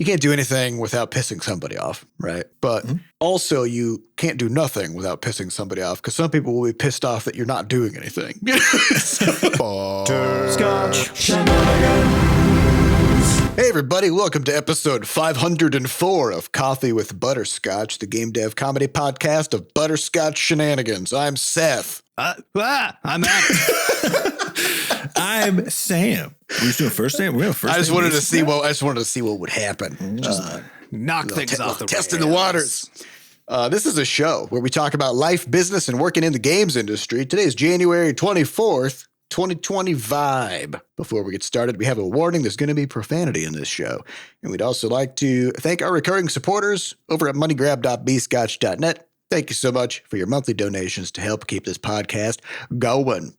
you can't do anything without pissing somebody off, right? But also you can't do nothing without pissing somebody off because some people will be pissed off that you're not doing anything. Butterscotch. Hey everybody, welcome to episode 504 of Coffee with Butterscotch, the game dev comedy podcast of Butterscotch Shenanigans. I'm Seth. I'm Adam. I'm Sam. We're just doing first name. We're first. I just wanted to see what would happen. Knock things off the testing the waters. This is a show where we talk about life, business, and working in the games industry. Today is January 24th, 2020 vibe. Before we get started, we have a warning. There's going to be profanity in this show. And we'd also like to thank our recurring supporters over at moneygrab.bscotch.net. Thank you so much for your monthly donations to help keep this podcast going.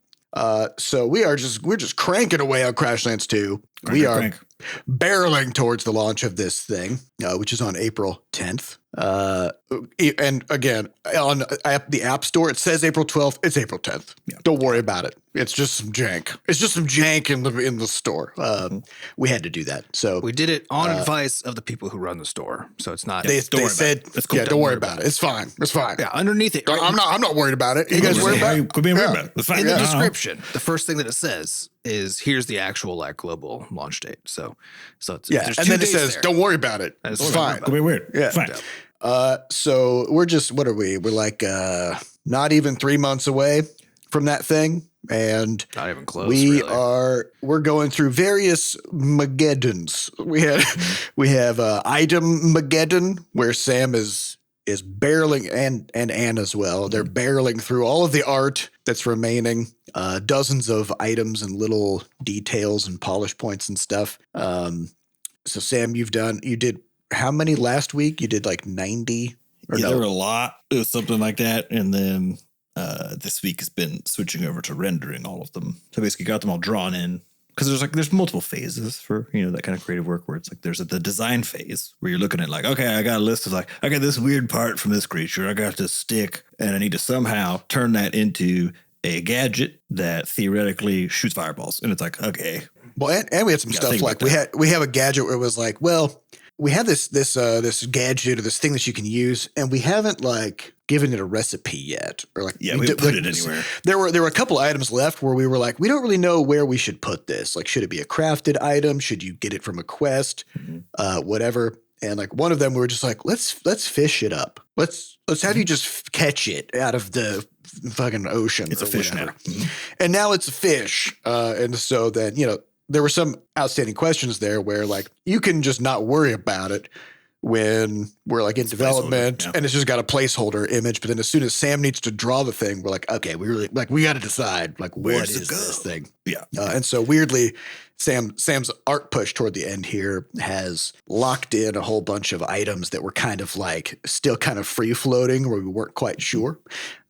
So we're just cranking away on Crashlands 2. We are barreling towards the launch of this thing, which is on April 10th. And again, on the App Store, it says April 12th. It's April 10th. Yeah. Don't worry about it. It's just some jank. It's just some jank in the store. We had to do that. So we did it on advice of the people who run the store. So it's not. They said, cool. Don't worry about it. It's fine. It's fine. Yeah, underneath it. I'm not worried about it. You guys worried about it? Quit being worried about it. It's fine. In the description, the first thing that it says is here's the actual global launch date. So it's and then it says there. Don't worry about it. It's fine. Quit being weird. Yeah, fine. So we're just what are we? We're like not even 3 months away from that thing. And not even close. We're going through various Mageddons. We have item Mageddon where Sam is barreling and Anne as well. They're barreling through all of the art that's remaining, dozens of items and little details and polish points and stuff. So Sam, you did how many last week? You did like 90 or no? There were a lot. It was something like that. And then this week has been switching over to rendering all of them. So basically got them all drawn in because there's multiple phases for, that kind of creative work where it's like there's the design phase where you're looking at like, okay, I got a list of like, I got this weird part from this creature. I got this stick and I need to somehow turn that into a gadget that theoretically shoots fireballs. And it's like, okay. Well, and we had some stuff like we have a gadget where it was like, well, we have this gadget or this thing that you can use, and we haven't like given it a recipe yet, or like we didn't put it anywhere. There were a couple items left where we were like, we don't really know where we should put this. Like, should it be a crafted item? Should you get it from a quest? Whatever. And like one of them, we were just like, let's fish it up. Let's have you just catch it out of the fucking ocean. It's a fish now, and now it's a fish. And so then there were some outstanding questions there where like you can just not worry about it when we're like in development and it's just got a placeholder image. But then as soon as Sam needs to draw the thing, we're like, okay, we got to decide like what is this thing? Yeah. And so weirdly, Sam's art push toward the end here has locked in a whole bunch of items that were kind of like still kind of free floating where we weren't quite sure.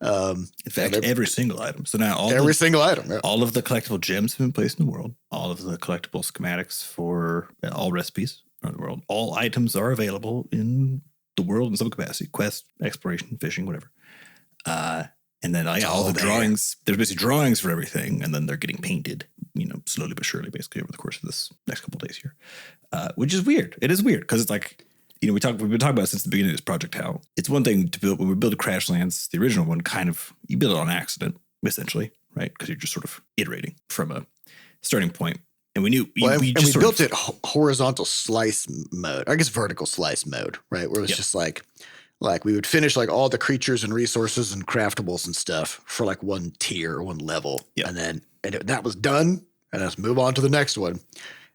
In fact, every single item. So now single item, all of the collectible gems have been placed in the world. All of the collectible schematics for all recipes around the world. All items are available in the world in some capacity. Quest, exploration, fishing, whatever. And then all the drawings, there's basically drawings for everything, and then they're getting painted, slowly but surely, basically over the course of this next couple of days here, which is weird. It is weird because it's like, we've been talking about since the beginning of this project how it's one thing to build when we build Crashlands, the original one, you build it on accident, essentially, right? Because you're just sort of iterating from a starting point. And we knew we built it horizontal slice mode, I guess vertical slice mode, right? Where it was just like we would finish like all the creatures and resources and craftables and stuff for like one tier, one level. Yep. And then that was done. And let's move on to the next one.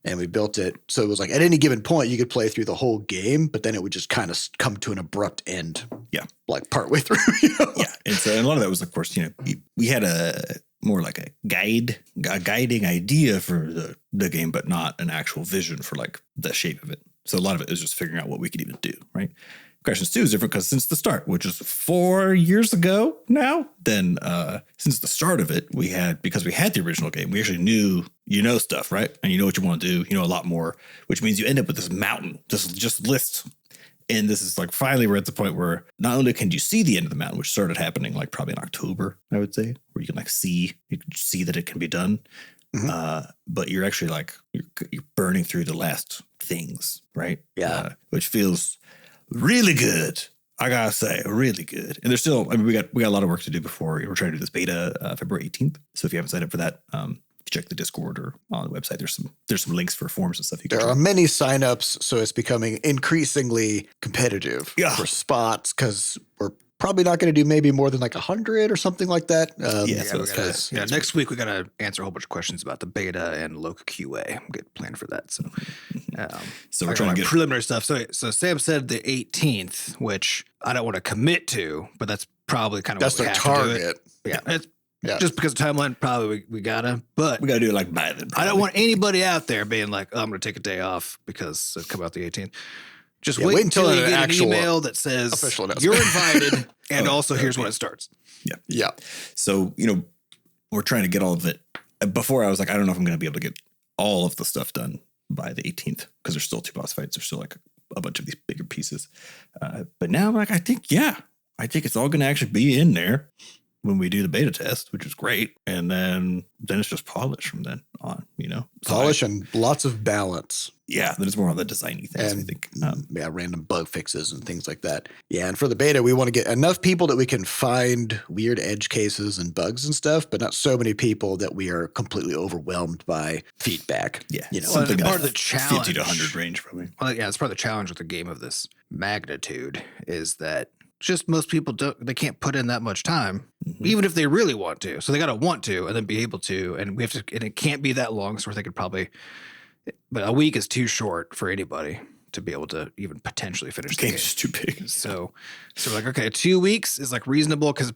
And we built it. So it was like at any given point, you could play through the whole game, but then it would just kind of come to an abrupt end. Yeah. Like partway through. Yeah. And so a lot of that was, of course, we had a more like a guiding idea for the game, but not an actual vision for like the shape of it. So a lot of it is just figuring out what we could even do, right? Crashlands 2 is different because since the start, which is 4 years ago now, then since the start of it, because we had the original game, we actually knew, stuff, right? And you know what you want to do, a lot more, which means you end up with this mountain, just list. And this is like finally we're at the point where not only can you see the end of the mountain, which started happening like probably in October, I would say, where you can see that it can be done. but you're actually like you're burning through the last things, right? Yeah. Which feels really good. I gotta say, really good. And there's still, I mean, we got a lot of work to do before we're trying to do this beta February 18th. So if you haven't signed up for that, check the Discord or on the website. There's some links for forums and stuff. There are many signups, so it's becoming increasingly competitive for spots because we're probably not going to do maybe more than like 100 or something like that. Next week we got to answer a whole bunch of questions about the beta and local QA. I'm getting planned for that. So, so we're trying to get preliminary stuff. So Sam said the 18th, which I don't want to commit to, but that's probably kind of that's what we the have target. To do it. Yeah, just because of timeline, probably we gotta. But we gotta do it like by then. I don't want anybody out there being like, "Oh, I'm going to take a day off because it come out the 18th." Just wait until you get an email that says you're invited, and also here's when it starts. Yeah. So we're trying to get all of it. Before I was like, I don't know if I'm going to be able to get all of the stuff done by the 18th because there's still 2 boss fights. There's still like a bunch of these bigger pieces. But now I'm like, I think it's all going to actually be in there when we do the beta test, which is great. And then it's just polish from then on, Polish and lots of balance. Yeah, then it's more on the designy things, and, I think. Random bug fixes and things like that. Yeah, and for the beta, we want to get enough people that we can find weird edge cases and bugs and stuff, but not so many people that we are completely overwhelmed by feedback. Yeah, something part of the challenge, 50 to 100 range probably. Well, yeah, it's part of the challenge with a game of this magnitude is that just most people they can't put in that much time, even if they really want to. So they got to want to and then be able to. And we have to, and it can't be that long. So we're thinking probably, but a week is too short for anybody to be able to even potentially finish the game. It's too big. So we're like, okay, 2 weeks is like reasonable because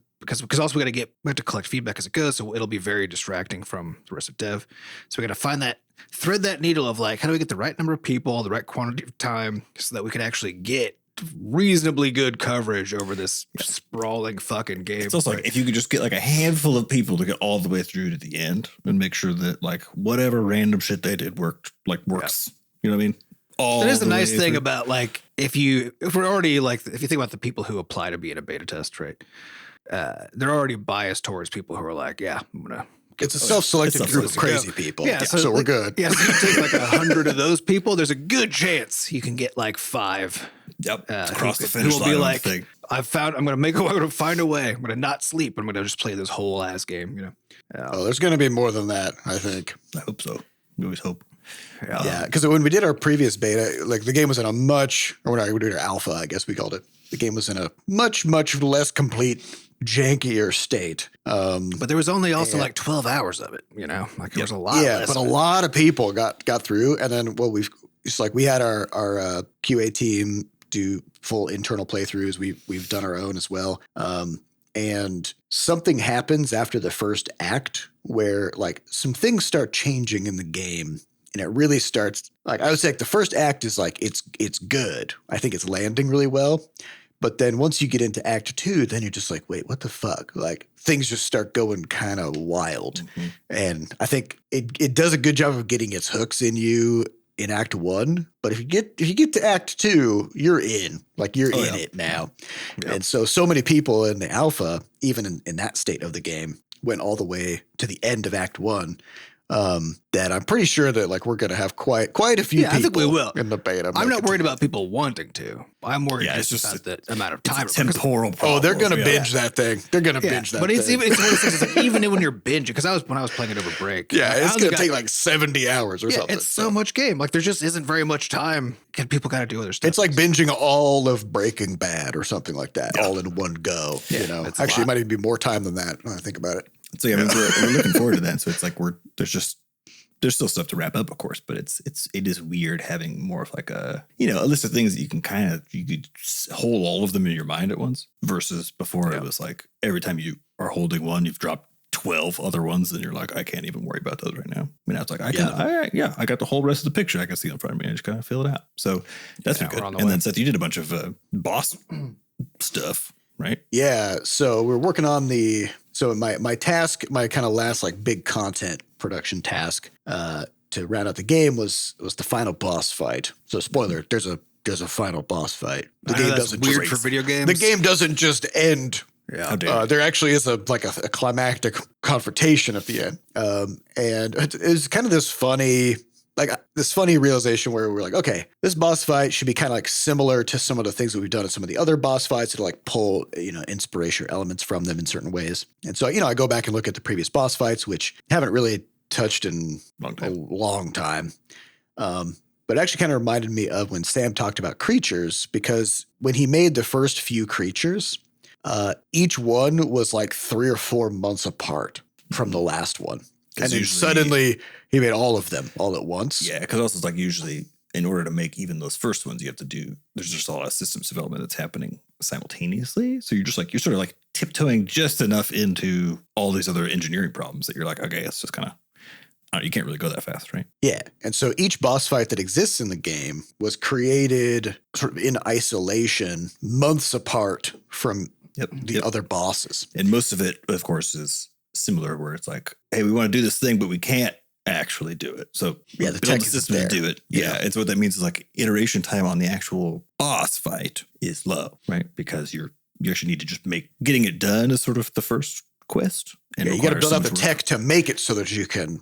also we have to collect feedback as it goes. So it'll be very distracting from the rest of dev. So we got to thread that needle of like, how do we get the right number of people, the right quantity of time so that we can actually get reasonably good coverage over this sprawling fucking game. It's also like if you could just get like a handful of people to get all the way through to the end and make sure that like whatever random shit they did works. You know what I mean? That is the nice thing about like if we're already like if you think about the people who apply to be in a beta test, right? They're already biased towards people who are like, yeah, I'm gonna. It's a self-selected group of crazy people. Yeah, so we're good. Yeah, so you take like 100 of those people, there's a good chance you can get like 5. Yep. Across the finish line. Who will be like, I'm going to find a way. I'm going to not sleep. I'm going to just play this whole ass game, there's going to be more than that, I think. I hope so. We always hope. Yeah, because when we did our previous beta, like the game was in a we're doing our alpha, I guess we called it. The game was in a much, much less complete, jankier state. But there was only also like 12 hours of it, like there was a lot. Yeah, but a lot of people got through. And then we had our QA team do full internal playthroughs. We've done our own as well. And something happens after the first act where like some things start changing in the game. And it really starts like I would say like the first act is like it's good. I think it's landing really well. But then once you get into act 2, then you're just like, wait, what the fuck? Like things just start going kind of wild. Mm-hmm. And I think it does a good job of getting its hooks in you in act 1. But if you get to act 2, you're in. Like you're in it now. Yeah. And so many people in the alpha, even in that state of the game, went all the way to the end of act 1. That I'm pretty sure that like we're gonna have quite a few people I think we will. In the beta. I'm not worried about people wanting to. I'm worried just about the amount of time. Temporal problem. Oh, they're gonna binge that thing. They're gonna binge that. But thing. it's one of those things. It's like even when you're binging, because when I was playing it over break. Yeah, it's gonna take like 70 hours or something. It's so much game. Like there just isn't very much time. People gotta do other stuff. It's like binging all of Breaking Bad or something like that, all in one go. Yeah, actually, it might even be more time than that when I think about it. So yeah, we're looking forward to that. So it's like there's still stuff to wrap up, of course, but it is weird having more of like a list of things that you could hold all of them in your mind at once versus before it was like every time you are holding one, you've dropped 12 other ones, and you're like, I can't even worry about those right now. I mean, it's like I got the whole rest of the picture I can see in front of me. I just kind of fill it out. So that's been good. And then Seth, you did a bunch of boss stuff, right? Yeah. So we're working on my task, my kind of last like big content production task to round out the game was the final boss fight. So spoiler, there's a final boss fight. The game doesn't weird for video games. The game doesn't just end Yeah. How dare you. There actually is a climactic confrontation at the end. And it's kind of this funny realization where we're like, okay, this boss fight should be kind of like similar to some of the things that we've done in some of the other boss fights to like pull, inspiration elements from them in certain ways. And so, I go back and look at the previous boss fights, which haven't really touched in a long time. But it actually kind of reminded me of when Sam talked about creatures, because when he made the first few creatures, each one was like 3 or 4 months apart from the last one. And then suddenly he made all of them all at once. Yeah, because also it's like usually in order to make even those first ones, you have to there's just a lot of systems development that's happening simultaneously. So you're sort of like tiptoeing just enough into all these other engineering problems that you're like, okay, it's just kind of, you can't really go that fast, right? Yeah. And so each boss fight that exists in the game was created sort of in isolation, months apart from the other bosses. And most of it, of course, is similar where it's like, hey, we want to do this thing, but we can't actually do it. So the tech system to do it. Yeah. And so what that means is like iteration time on the actual boss fight is low, right? Because you actually need to just getting it done is sort of the first quest. And you got to build up the tech to make it so that you can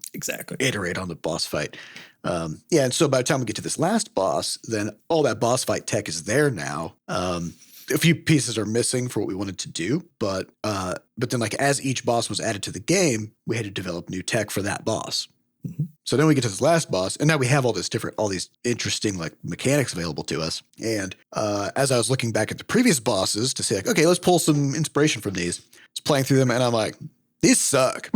iterate on the boss fight. And so by the time we get to this last boss, then all that boss fight tech is there now. A few pieces are missing for what we wanted to do, but then like as each boss was added to the game, we had to develop new tech for that boss. Mm-hmm. So then we get to this last boss, and now we have all these interesting like mechanics available to us. And as I was looking back at the previous bosses to say like, okay, let's pull some inspiration from these. I was playing through them, and I'm like, these suck.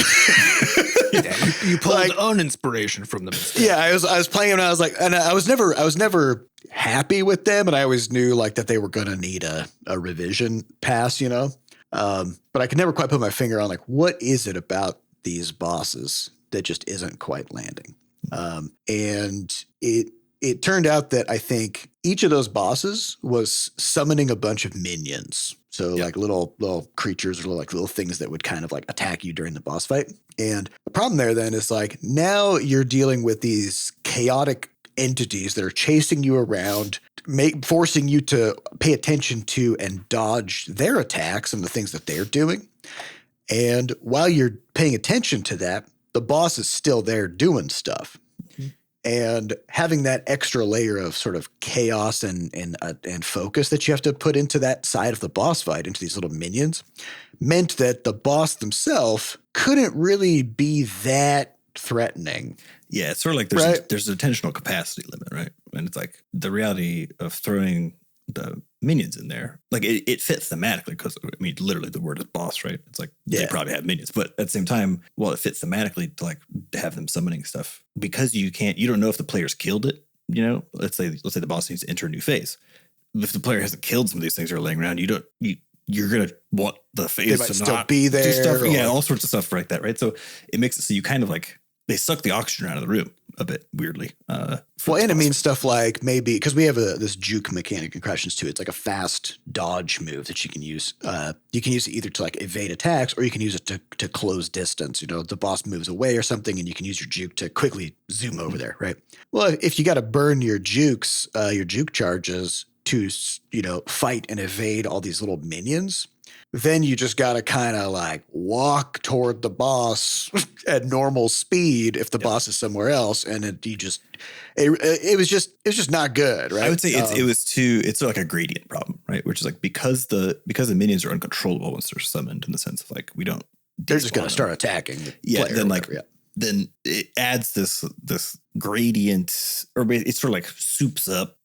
You pulled uninspiration from them. Instead. Yeah, I was playing them, and I was like, and I was never happy with them, and I always knew like that they were going to need a revision pass, but I could never quite put my finger on like what is it about these bosses that just isn't quite landing. And it turned out that I think each of those bosses was summoning a bunch of minions. So like little creatures or like little things that would kind of like attack you during the boss fight. And the problem there then is like now you're dealing with these chaotic entities that are chasing you around, forcing you to pay attention to and dodge their attacks and the things that they're doing. And while you're paying attention to that, the boss is still there doing stuff. Mm-hmm. And having that extra layer of sort of chaos and focus that you have to put into that side of the boss fight, into these little minions, meant that the boss themselves couldn't really be that threatening. Yeah, it's sort of like there's an attentional capacity limit, right? And it's like the reality of throwing the minions in there, like it fits thematically because I mean, literally the word is boss, right? It's like they probably have minions, but at the same time, while it fits thematically to like have them summoning stuff, because you don't know if the player's killed it. Let's say the boss needs to enter a new phase. If the player hasn't killed some of these things that are laying around, you're gonna want the phase to still not be there, do stuff, all sorts of stuff like that, right? So it makes it so you kind of like they suck the oxygen out of the room a bit weirdly. And it means stuff like maybe because we have this juke mechanic in Crashlands 2. It's like a fast dodge move that you can use. You can use it either to like evade attacks or you can use it to close distance. The boss moves away or something, and you can use your juke to quickly zoom over there, right? Well, if you got to burn your jukes, your juke charges to fight and evade all these little minions, then you just got to kind of like walk toward the boss at normal speed if the boss is somewhere else. And it was just not good, right? I would say it's like a gradient problem, right? Which is like because the minions are uncontrollable once they're summoned in the sense of like, they're just going to start attacking the player. Then like, then it adds this gradient, or it sort of like soups up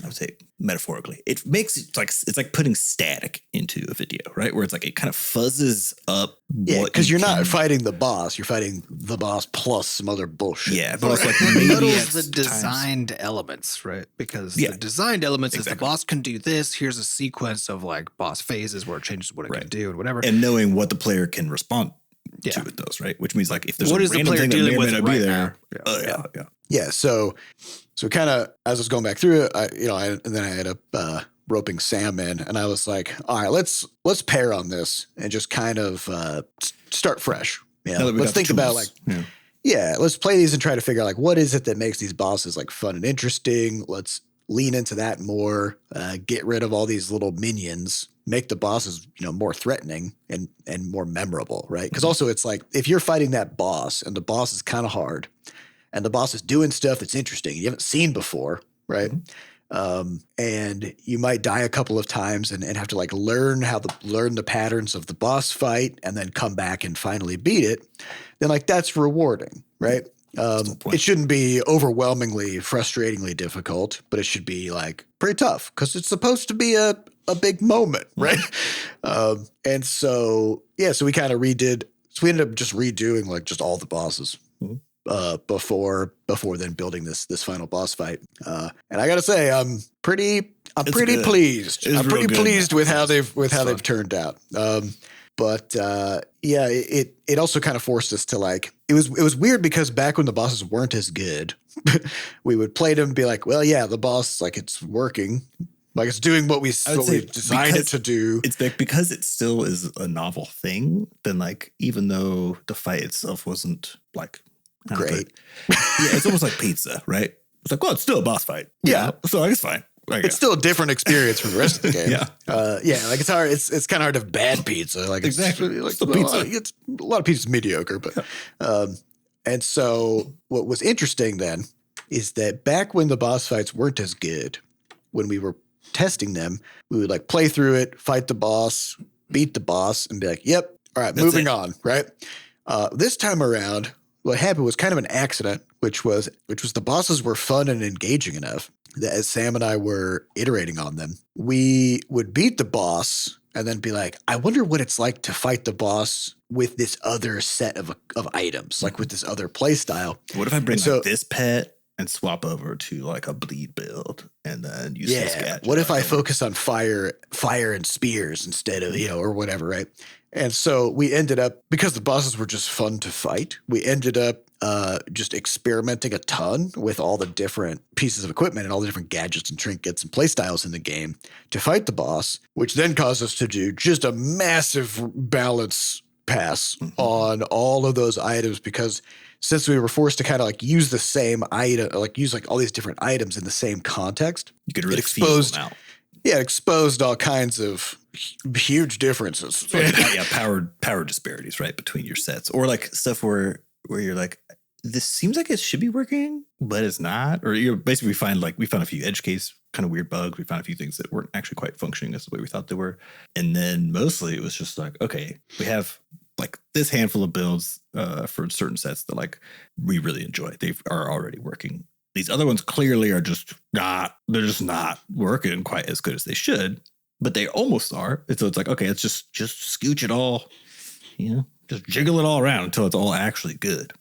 I would say metaphorically, it makes it like it's like putting static into a video, right? Where it's like it kind of fuzzes up. Yeah, because you're not fighting the boss; you're fighting the boss plus some other bullshit. Yeah, but it's like muddles the designed elements, right? Because the designed elements is the boss can do this. Here's a sequence of like boss phases where it changes what it can do and whatever, and knowing what the player can respond to with those, right? Which means like if there's what a is the random player thing dealing that may with or may not right be there, now? Yeah. So kind of as I was going back through it, and then I ended up roping Sam in, and I was like, all right, let's pair on this and just kind of start fresh. Let's think about like, let's play these and try to figure out like what is it that makes these bosses like fun and interesting. Let's lean into that more. Get rid of all these little minions make the bosses, more threatening and more memorable, right? Because also it's like if you're fighting that boss and the boss is kind of hard and the boss is doing stuff that's interesting you haven't seen before, right? And you might die a couple of times and have to like learn the patterns of the boss fight and then come back and finally beat it. Then like that's rewarding, right? It shouldn't be overwhelmingly, frustratingly difficult, but it should be like pretty tough because it's supposed to be a big moment, right? And so we kind of redid. So we ended up just redoing like just all the bosses before then building this final boss fight. And I gotta say, I'm pretty pleased. I'm pretty pleased with how they've turned out. But it also kind of forced us to like it was weird because back when the bosses weren't as good, we would play them and be like, well, yeah, the boss like it's working, like it's doing what we designed it to do. It's like because it still is a novel thing. Then like even though the fight itself wasn't like great, it's almost like pizza, right? It's like, well, it's still a boss fight, so I guess fine. It's still a different experience from the rest of the game. Like it's hard. It's kind of hard to have bad pizza. Like exactly, it's like pizza. It's a lot of pizza's mediocre, but and so what was interesting then is that back when the boss fights weren't as good, when we were testing them, we would like play through it, fight the boss, beat the boss, and be like, "Yep, all right, moving on." Right. This time around, what happened was kind of an accident, which was the bosses were fun and engaging enough that as Sam and I were iterating on them, we would beat the boss and then be like, I wonder what it's like to fight the boss with this other set of items, like with this other play style. What if I bring like this pet and swap over to like a bleed build and then use this gadget? What if I focus on fire and spears instead of, or whatever, right? And so we ended up, because the bosses were just fun to fight, we ended up just experimenting a ton with all the different pieces of equipment and all the different gadgets and trinkets and play styles in the game to fight the boss, which then caused us to do just a massive balance pass on all of those items, because since we were forced to kind of like use the same item, like use like all these different items in the same context, you could really exposed them out. Yeah, exposed all kinds of huge differences. Power disparities, right, between your sets, or like stuff where you're like, this seems like it should be working, but it's not. Or you basically we found a few edge case kind of weird bugs. We found a few things that weren't actually quite functioning as the way we thought they were. And then mostly it was just like, okay, we have like this handful of builds for certain sets that like we really enjoy. They are already working. These other ones clearly are just not working quite as good as they should, but they almost are. And so it's like, okay, let's just scooch it all, just jiggle it all around until it's all actually good.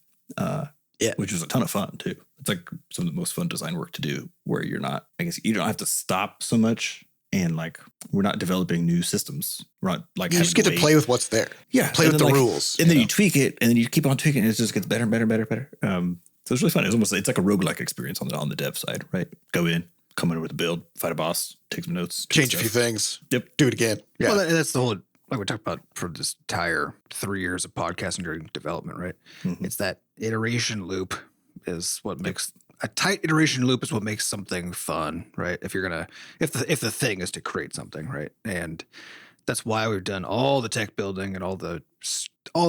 Which was a ton of fun too. It's like some of the most fun design work to do, where you don't have to stop so much, and like we're not developing new systems. We're not like you just get to play with what's there. Yeah, play with the rules, and then you tweak it, and then you keep on tweaking, and it just gets better and better and better and better. So it's really fun. It's like a roguelike experience on the dev side, right? Go in, come in with a build, fight a boss, take some notes, change a few things. Yep, do it again. Yeah, well, that's the whole. Like we talked about for this entire 3 years of podcasting during development, right? It's that iteration loop is what makes a tight iteration loop is what makes something fun, right? If the thing is to create something, right? And that's why we've done all the tech building and all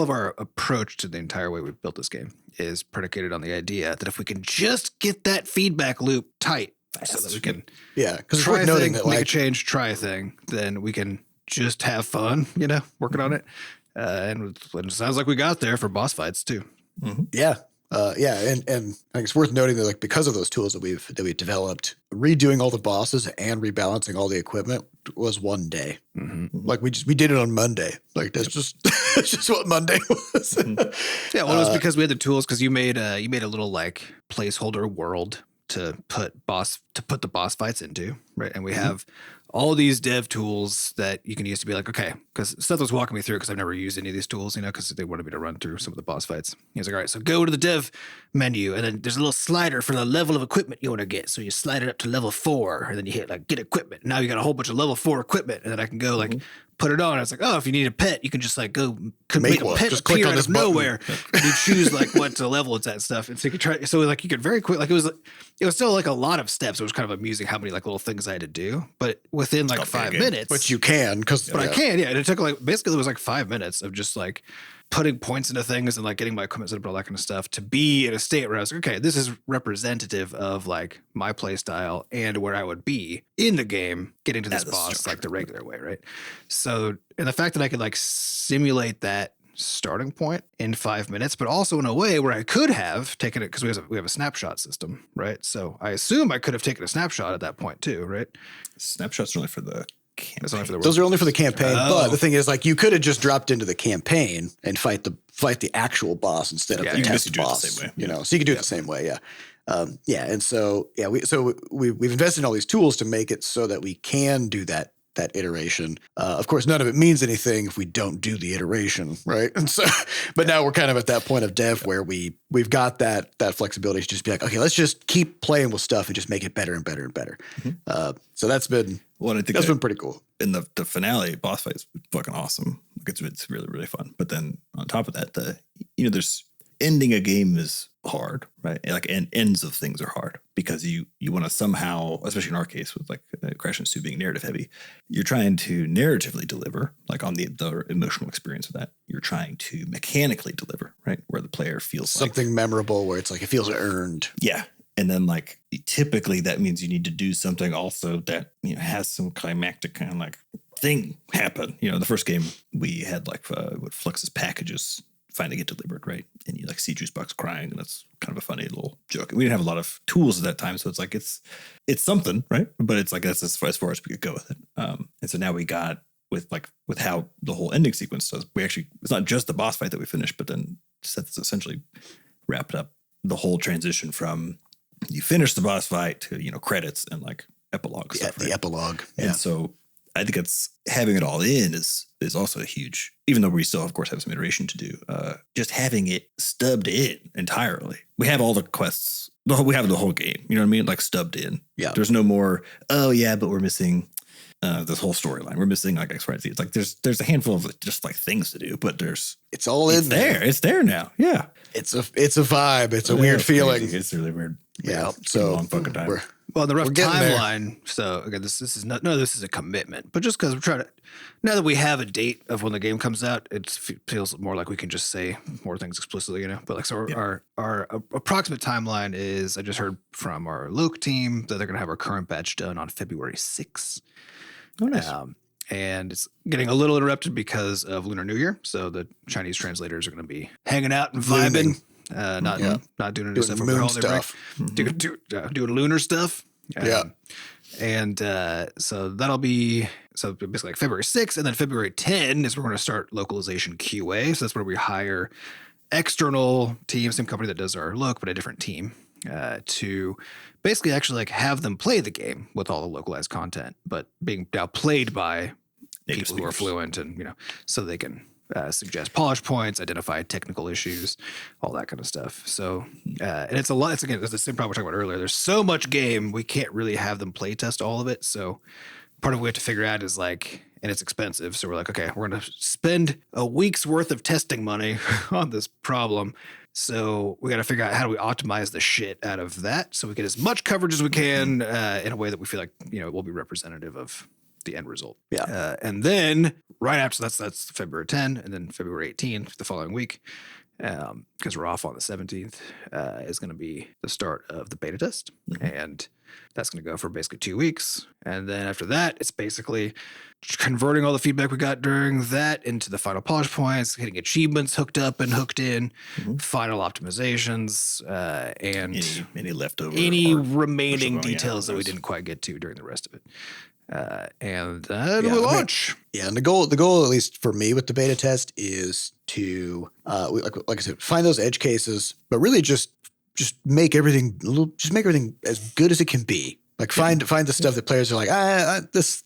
of our approach to the entire way we've built this game is predicated on the idea that if we can just get that feedback loop tight, so that we can because try a thing, make a change, try a thing, then we can just have fun, working on it. And it sounds like we got there for boss fights too. Yeah. And I think it's worth noting that like because of those tools that we've developed, redoing all the bosses and rebalancing all the equipment was one day. Like we did it on Monday. Like that's just what Monday was. Yeah, well, it was because we had the tools, because you made a little like placeholder world to put the boss fights into, right? And we have all these dev tools that you can use to be like, okay, because Seth was walking me through, because I've never used any of these tools, because they wanted me to run through some of the boss fights. He was like, all right, so go to the dev menu, and then there's a little slider for the level of equipment you want to get. So you slide it up to level 4, and then you hit like get equipment. Now you got a whole bunch of level 4 equipment, and then I can go like put it on. I was like, oh, if you need a pet, you can just like go make a one. pet Just click appear on out this of button. nowhere. And you choose like what level it's at and stuff. And so you could try. So like you could very quick. Like it was still like a lot of steps. It was kind of amusing how many like little things I had to do. But within like 5 minutes, But you can because I can. Yeah, and it took like basically it was like 5 minutes of just like putting points into things and like getting my equipment set up and all that kind of stuff to be in a state where I was like, okay, this is representative of like my play style and where I would be in the game getting to this boss like the regular way, right? So, and the fact that I could like simulate that starting point in 5 minutes, but also in a way where I could have taken it because we have a snapshot system, right? So I assume I could have taken a snapshot at that point too, right? Snapshots are only for the campaign. Those are only for the campaign. But the thing is, like, you could have just dropped into the campaign and fight the actual boss instead of the test boss. The same way. You know, so you can do it the same way. Yeah. And so we've invested in all these tools to make it so that we can do that iteration. Of course, none of it means anything if we don't do the iteration, right? And so, but now we're kind of at that point of dev where we've got that flexibility to just be like, okay, let's just keep playing with stuff and just make it better and better and better. So that's been been pretty cool. And the finale boss fight is fucking awesome. Like it's really, really fun. But then on top of that, there's ending a game is hard, right? Like, and ends of things are hard because you want to somehow, especially in our case with like Crashlands 2 being narrative heavy, you're trying to narratively deliver, like on the emotional experience of that. You're trying to mechanically deliver, right? Where the player feels something memorable, where it's like it feels earned. Yeah. And then like typically that means you need to do something also that, has some climactic kind of like thing happen. The first game we had like what Flux's packages finally get delivered, right? And you like see Juicebox crying, and that's kind of a funny little joke. We didn't have a lot of tools at that time, so it's like it's something, right? But it's like that's as far as we could go with it. And so now we got with how the whole ending sequence does. It's not just the boss fight that we finished, but then that's essentially wrapped up the whole transition from you finish the boss fight to credits and like epilogue stuff. The epilogue, and so I think it's having it all in is also a huge, even though we still, of course, have some iteration to do, just having it stubbed in entirely. We have all the quests. We have the whole game. You know what I mean? Like stubbed in. Yeah. There's no more, oh, yeah, but we're missing this whole storyline. We're missing like X, Y, Z. It's like there's a handful of just like things to do, but it's all in there. It's there now. Yeah. It's a vibe. It's a weird feeling. Crazy. It's really weird. Yeah. So long fucking time. The rough timeline. So again, this is a commitment, but just because we're trying to, now that we have a date of when the game comes out, it feels more like we can just say more things explicitly, But like, so our approximate timeline is, I just heard from our Loke team that they're going to have our current batch done on February 6th. Oh, nice. And it's getting a little interrupted because of Lunar New Year. So the Chinese translators are going to be hanging out and vibing. Not doing any stuff over moon holiday stuff. break. Doing lunar stuff. And so that'll be basically like February 6th, and then February 10 is where we're going to start localization QA. So that's where we hire external team, same company that does our look, but a different team, to basically actually like have them play the game with all the localized content, but being now played by people who are fluent and so they can suggest polish points, identify technical issues, all that kind of stuff. So, and it's a lot. It's the same problem we talked about earlier. There's so much game, we can't really have them play test all of it. So part of what we have to figure out is like, and it's expensive. So we're like, okay, we're going to spend a week's worth of testing money on this problem. So we got to figure out how do we optimize the shit out of that so we get as much coverage as we can in a way that we feel like, it will be representative of the end result. And then right after that's February 10, and then February 18th, the following week, because we're off on the 17th, is going to be the start of the beta test. And that's going to go for basically 2 weeks. And then after that, it's basically converting all the feedback we got during that into the final polish points, getting achievements hooked up and hooked in, final optimizations, and any leftover, any remaining details that we didn't quite get to during the rest of it. And we launch. And the goal, at least for me with the beta test, is to, like I said, find those edge cases, but really just make everything as good as it can be. Like find the stuff that players are like, this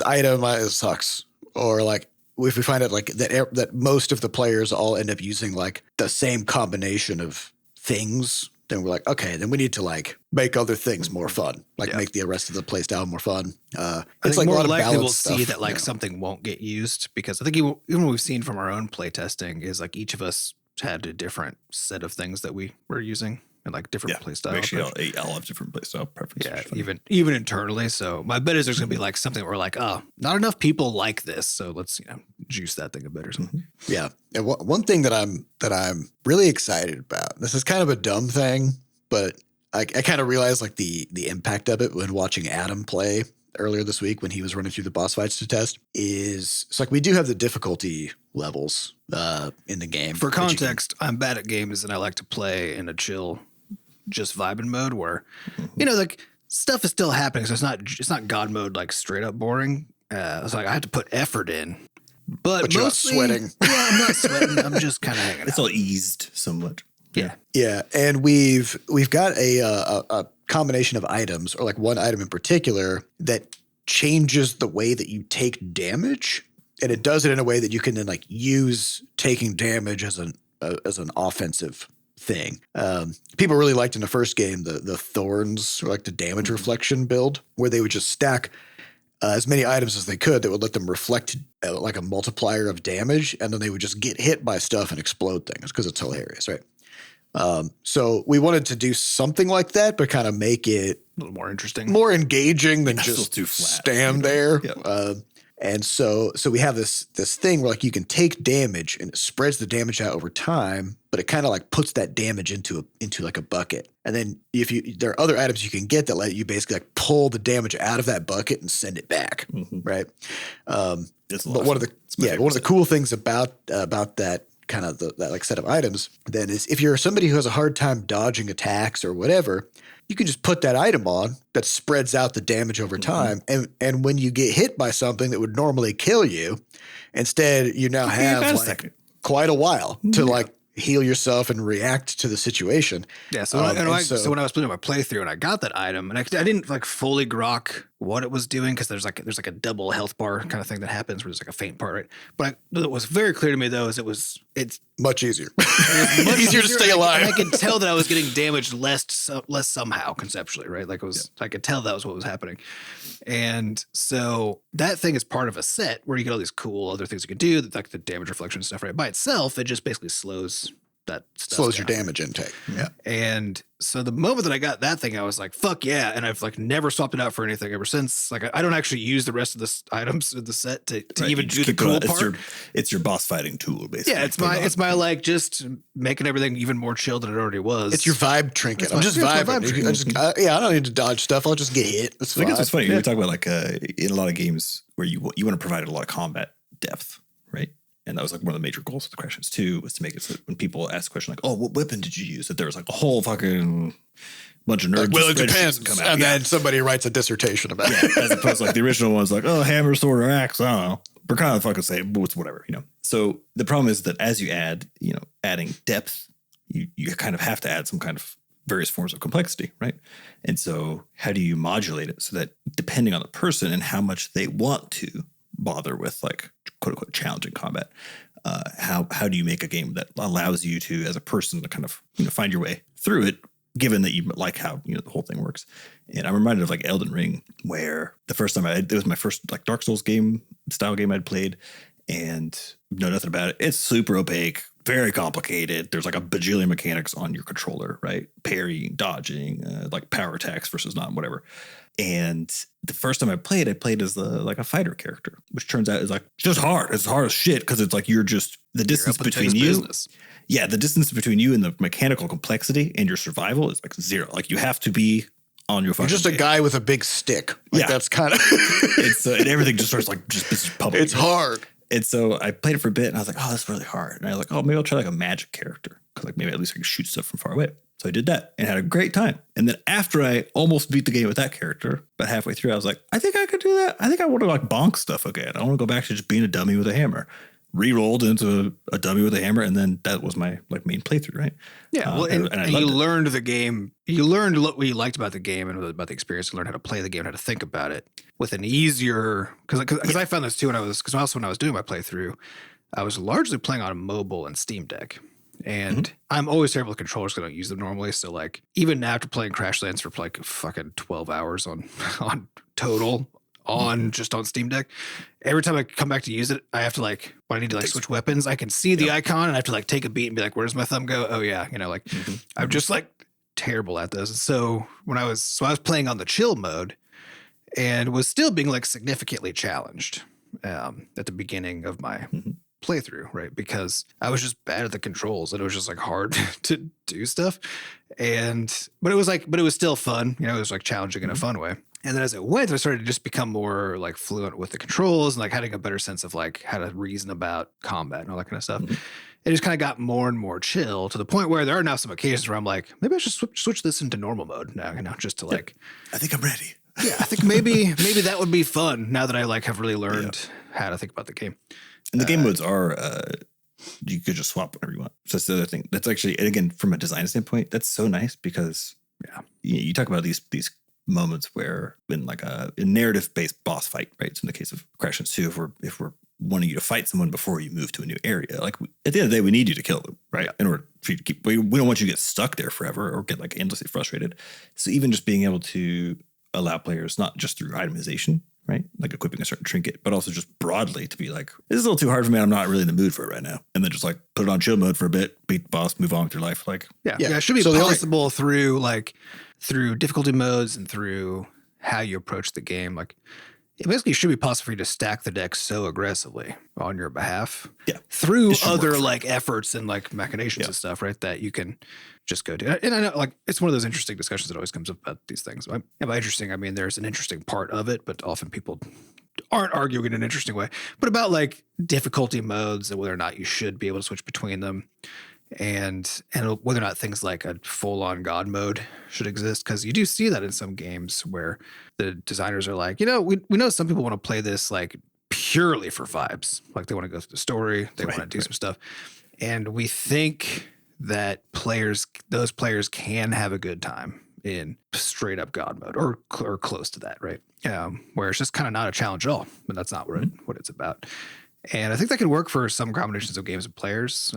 item sucks, or like if we find out like that most of the players all end up using like the same combination of things then we're like, okay, then we need to like make other things more fun, like make the rest of the play style more fun. It's like more a lot of likely we'll balance see stuff, that like something won't get used, because I think even what we've seen from our own play testing is like each of us had a different set of things that we were using and like different play style. Actually, all have different play style preferences. Yeah, even internally. So my bet is there's gonna be like something where we're like, oh, not enough people like this, so let's juice that thing a bit or something. Yeah, and one thing that I'm really excited about. This is kind of a dumb thing, but I kind of realized like the impact of it when watching Adam play earlier this week when he was running through the boss fights to test. Is it's like we do have the difficulty levels in the game. For context, I'm bad at games and I like to play in a chill, just vibing mode where, like stuff is still happening. So it's not God mode, like straight up boring. It's like I have to put effort in, but you're mostly, not sweating. Yeah, I'm not sweating. I'm just kind of hanging out. It's all eased somewhat. Yeah. And we've got a combination of items, or like one item in particular that changes the way that you take damage. And it does it in a way that you can then like use taking damage as an offensive thing. People really liked in the first game the thorns, or like the damage reflection build, where they would just stack as many items as they could that would let them reflect like a multiplier of damage, and then they would just get hit by stuff and explode things because it's hilarious, right? So we wanted to do something like that, but kind of make it a little more interesting, more engaging than just too flat, stand there. Yep. And so we have this thing where like you can take damage and it spreads the damage out over time, but it kind of like puts that damage into like a bucket. And then there are other items you can get that let you basically like pull the damage out of that bucket and send it back, right? But one of the cool things about that kind of that like set of items then is if you're somebody who has a hard time dodging attacks or whatever, you can just put that item on that spreads out the damage over time. And when you get hit by something that would normally kill you, instead you now have like quite a while to like heal yourself and react to the situation. Yeah. So, so when I was playing my playthrough and I got that item, and I didn't like fully grok what it was doing, because there's like a double health bar kind of thing that happens where there's like a faint part, right? But what was very clear to me though is it's much easier. It was much easier to stay alive. And I could tell that I was getting damaged less somehow conceptually, right? Like I could tell that was what was happening. And so that thing is part of a set where you get all these cool other things you can do, like the damage reflection stuff, right? By itself, it just basically slows that stuff slows down. Your damage intake. Yeah. And so the moment that I got that thing, I was like, fuck yeah. And I've like never swapped it out for anything ever since. Like I don't actually use the rest of the items in the set to even do the cool part. It's your boss fighting tool, basically. Yeah, it's my like just making everything even more chill than it already was. It's your vibe trinket. I'm just vibing. I don't need to dodge stuff. I'll just get hit. It's I think it's funny. We talk about like in a lot of games where you want to provide a lot of combat depth, right? And that was like one of the major goals of the Crashlands 2 was to make it so that when people ask a question like, oh, what weapon did you use? That there was like a whole fucking bunch of nerds. Well, it depends. And then somebody writes a dissertation about it. As opposed to like the original one's like, oh, hammer, sword, or axe. I don't know. We're kind of fucking saying it's whatever, So the problem is that as you add, adding depth, you kind of have to add some kind of various forms of complexity, right? And so how do you modulate it so that depending on the person and how much they want to bother with like quote unquote challenging combat, how do you make a game that allows you to as a person to kind of find your way through it, given that you like how the whole thing works. And I'm reminded of like Elden Ring, where the first time it was my first like Dark Souls style game I'd played, and know nothing about it. It's super opaque, very complicated. There's like a bajillion mechanics on your controller, right? Parrying, dodging, like power attacks versus not, whatever. And the first time I played as like a fighter character, which turns out is like just hard. It's hard as shit because it's like you're just the distance between you. Business. Yeah, the distance between you and the mechanical complexity and your survival is like zero. Like you have to be on your fucking You're just a guy with a big stick. Like that's kind of it's and everything just starts like just public. It's hard. And so I played it for a bit and I was like, oh, that's really hard. And I was like, oh, maybe I'll try like a magic character because like maybe at least I can shoot stuff from far away. So I did that and had a great time. And then after I almost beat the game with that character, but halfway through, I was like, I think I could do that. I think I want to like bonk stuff again. I want to go back to just being a dummy with a hammer. Re-rolled into a dummy with a hammer, and then that was my like main playthrough, right? Yeah, well, and you learned the game. You learned what you liked about the game and about the experience. You learned how to play the game, how to think about it with an easier. Because I found this too when I was doing my playthrough, I was largely playing on a mobile and Steam Deck. And I'm always terrible with controllers because I don't use them normally. So like even after playing Crashlands for like fucking 12 hours on total just on Steam Deck, every time I come back to use it, I have to like when I need to like switch weapons, I can see the icon and I have to like take a beat and be like, where does my thumb go? Oh yeah, like I'm just like terrible at this. So I was playing on the chill mode and was still being like significantly challenged at the beginning of my playthrough, right? Because I was just bad at the controls and it was just like hard to do stuff. But it was still fun. It was like challenging in a fun way. And then as it went, I started to just become more like fluent with the controls and like having a better sense of like how to reason about combat and all that kind of stuff. It just kind of got more and more chill to the point where there are now some occasions where I'm like, maybe I should switch this into normal mode now, just to like, I think I'm ready. Yeah, I think maybe that would be fun now that I like have really learned how to think about the game. And the game modes are, you could just swap whatever you want. So that's the other thing. That's actually, and again, from a design standpoint, that's so nice because you talk about these moments where in like a narrative-based boss fight, right? So in the case of Crashlands 2, if we're wanting you to fight someone before you move to a new area, like at the end of the day, we need you to kill them, right? In order for you to keep, we don't want you to get stuck there forever or get like endlessly frustrated. So even just being able to allow players, not just through itemization, right? Like equipping a certain trinket, but also just broadly to be like, this is a little too hard for me. I'm not really in the mood for it right now. And then just like put it on chill mode for a bit, beat the boss, move on with your life. Like, yeah, it should be possible through difficulty modes and through how you approach the game. Like it basically should be possible for you to stack the deck so aggressively on your behalf through other like efforts and like machinations and stuff, right? That you can just go to. And I know like it's one of those interesting discussions that always comes up about these things. And by interesting, I mean, there's an interesting part of it, but often people aren't arguing in an interesting way, but about like difficulty modes and whether or not you should be able to switch between them. And whether or not things like a full-on God mode should exist, because you do see that in some games where the designers are like, we know some people want to play this like purely for vibes, like they want to go through the story, they want to do some stuff, and we think that those players can have a good time in straight up God mode or close to that, right? Where it's just kind of not a challenge at all, but that's not what it's about. And I think that could work for some combinations of games and players.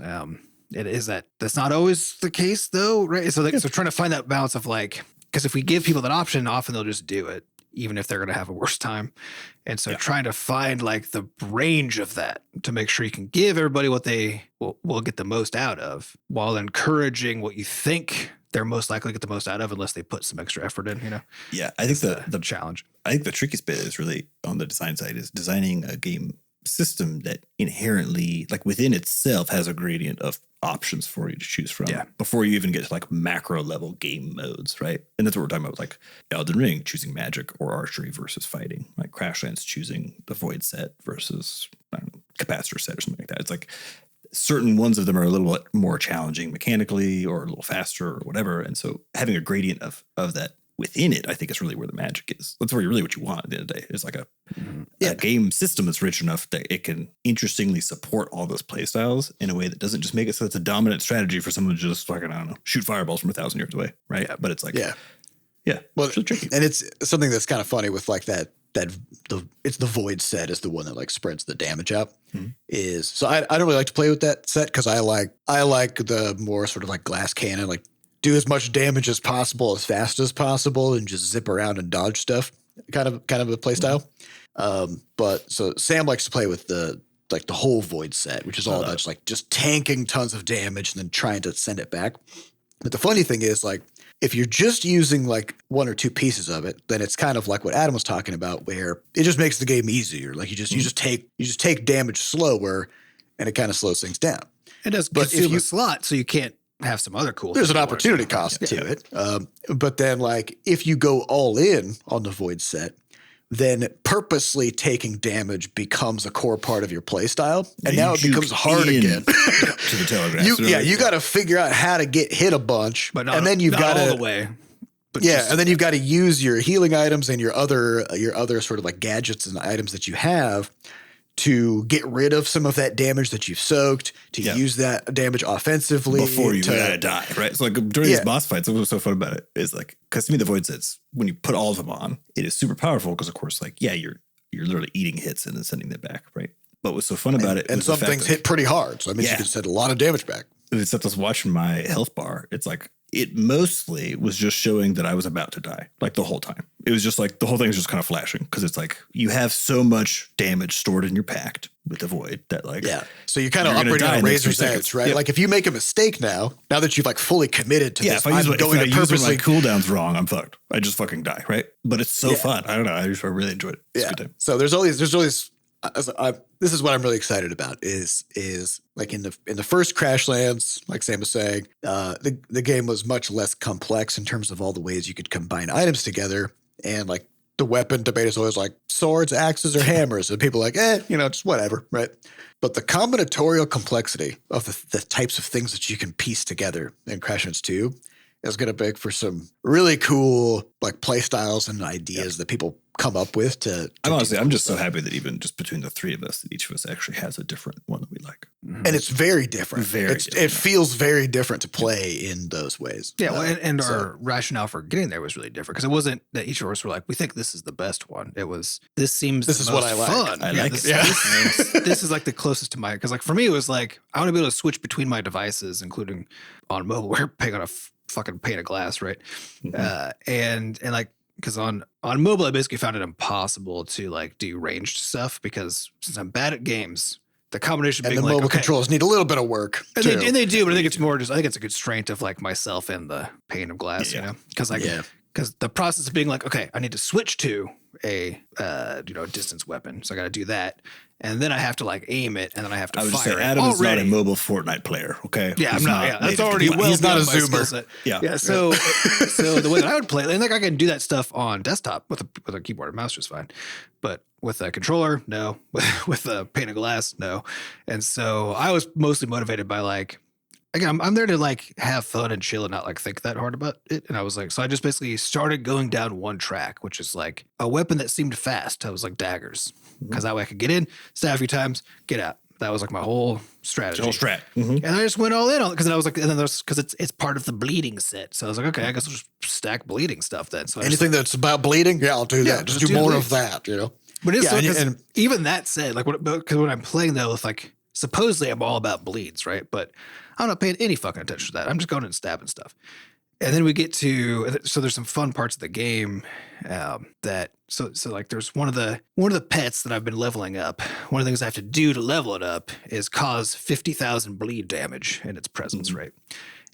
It is that's not always the case though, right? So trying to find that balance of like, because if we give people that option, often they'll just do it, even if they're going to have a worse time. And so trying to find like the range of that to make sure you can give everybody what they will get the most out of while encouraging what you think they're most likely to get the most out of unless they put some extra effort in, Yeah, I think the challenge. I think the trickiest bit is really on the design side is designing a game system that inherently, like within itself, has a gradient of options for you to choose from before you even get to like macro level game modes, right? And that's what we're talking about, like Elden Ring choosing magic or archery versus fighting, like Crashlands choosing the void set versus capacitor set or something like that. It's like certain ones of them are a little bit more challenging mechanically or a little faster or whatever, and so having a gradient of that within it, I think is really where the magic is. That's really what you want at the end of the day. It's like a game system that's rich enough that it can interestingly support all those play styles in a way that doesn't just make it so it's a dominant strategy for someone to just fucking, I don't know, shoot fireballs from 1,000 yards away, right? Yeah. But it's like, well, it's really tricky. And it's something that's kind of funny with like it's the void set is the one that like spreads the damage out. So I don't really like to play with that set because I like the more sort of like glass cannon, like do as much damage as possible as fast as possible and just zip around and dodge stuff, kind of a play style. But so Sam likes to play with the whole void set, which is all about just tanking tons of damage and then trying to send it back. But the funny thing is, like, if you're just using like one or two pieces of it, then it's kind of like what Adam was talking about, where it just makes the game easier. Like you just take damage slower, and it kind of slows things down. It does consume a slot, so you can't have some other cool. There's an opportunity cost to it. But then like if you go all in on the void set, then purposely taking damage becomes a core part of your play style. And now it becomes hard again. To the telegraph. You got to figure out how to get hit a bunch. But not, and then you've got all the way. And then you've got to use your healing items and your other sort of like gadgets and items that you have to get rid of some of that damage that you've soaked, to use that damage offensively. Before you gotta die, right? So like during these boss fights, what was so fun about it is like, because to me the void sets, when you put all of them on, it is super powerful because of course like, you're literally eating hits and then sending them back, right? But what's so fun about it, and some things hit pretty hard, so that means you can send a lot of damage back. Except I was watching my health bar. It's like, it mostly was just showing that I was about to die, like the whole time. It was just like the whole thing was just kind of flashing because it's like you have so much damage stored in your pact with the void that like So you kind of operating on a razor's edge, right? Yep. Like if you make a mistake now that you've like fully committed to this, if I use my purposely cooldowns wrong, I'm fucked. I just fucking die, right? But it's so fun. I don't know. I really enjoyed it. It's a good time. So there's always this is what I'm really excited about is like in the first Crashlands, like Sam was saying, the game was much less complex in terms of all the ways you could combine items together, and like the weapon debate is always like swords, axes, or hammers, and people are like, just whatever, right? But the combinatorial complexity of the types of things that you can piece together in Crashlands 2 is going to make for some really cool like play styles and ideas that people come up with to I'm just so happy that even just between the three of us, that each of us actually has a different one that we like. And it's very different. It feels very different to play in those ways. Yeah, well, our rationale for getting there was really different because it wasn't that each of us were like, we think this is the best one. It was, this is what I like. Fun. I like this, it. This is like the closest to my, because like for me, it was like, I want to be able to switch between my devices, including on mobile, we're paying on a fucking pane of glass, right? And like, because on mobile, I basically found it impossible to like do ranged stuff because since I'm bad at games, the combination being the mobile controls need a little bit of work. And they do, but I think it's more just, I think it's a constraint of like myself and the pane of glass, you know? Because because the process of being like, okay, I need to switch to a distance weapon, so I got to do that, and then I have to like aim it, and then I have to fire. I would say Adam is not a mobile Fortnite player. Okay, yeah, I'm not. Yeah, that's already well. He's not a zoomer. Yeah. So the way that I would play, and like I can do that stuff on desktop with a keyboard and mouse just fine, but with a controller, no. With a pane of glass, no. And so I was mostly motivated by like, again, I'm there to like have fun and chill and not like think that hard about it. And I was like, so I just basically started going down one track, which is like a weapon that seemed fast. I was like daggers, because that way I could get in, stab a few times, get out. That was like my whole strategy. And I just went all in on it because I was like, and then there's because it's part of the bleeding set. So I was like, okay, I guess I'll just stack bleeding stuff then. So anything that's about bleeding, I'll do that. Just do more of that, But it's and even that said, like, because when I'm playing though, with like supposedly I'm all about bleeds, right? But I'm not paying any fucking attention to that. I'm just going and stabbing stuff. And then we get to, so there's some fun parts of the game so like there's one of the pets that I've been leveling up. One of the things I have to do to level it up is cause 50,000 bleed damage in its presence, right?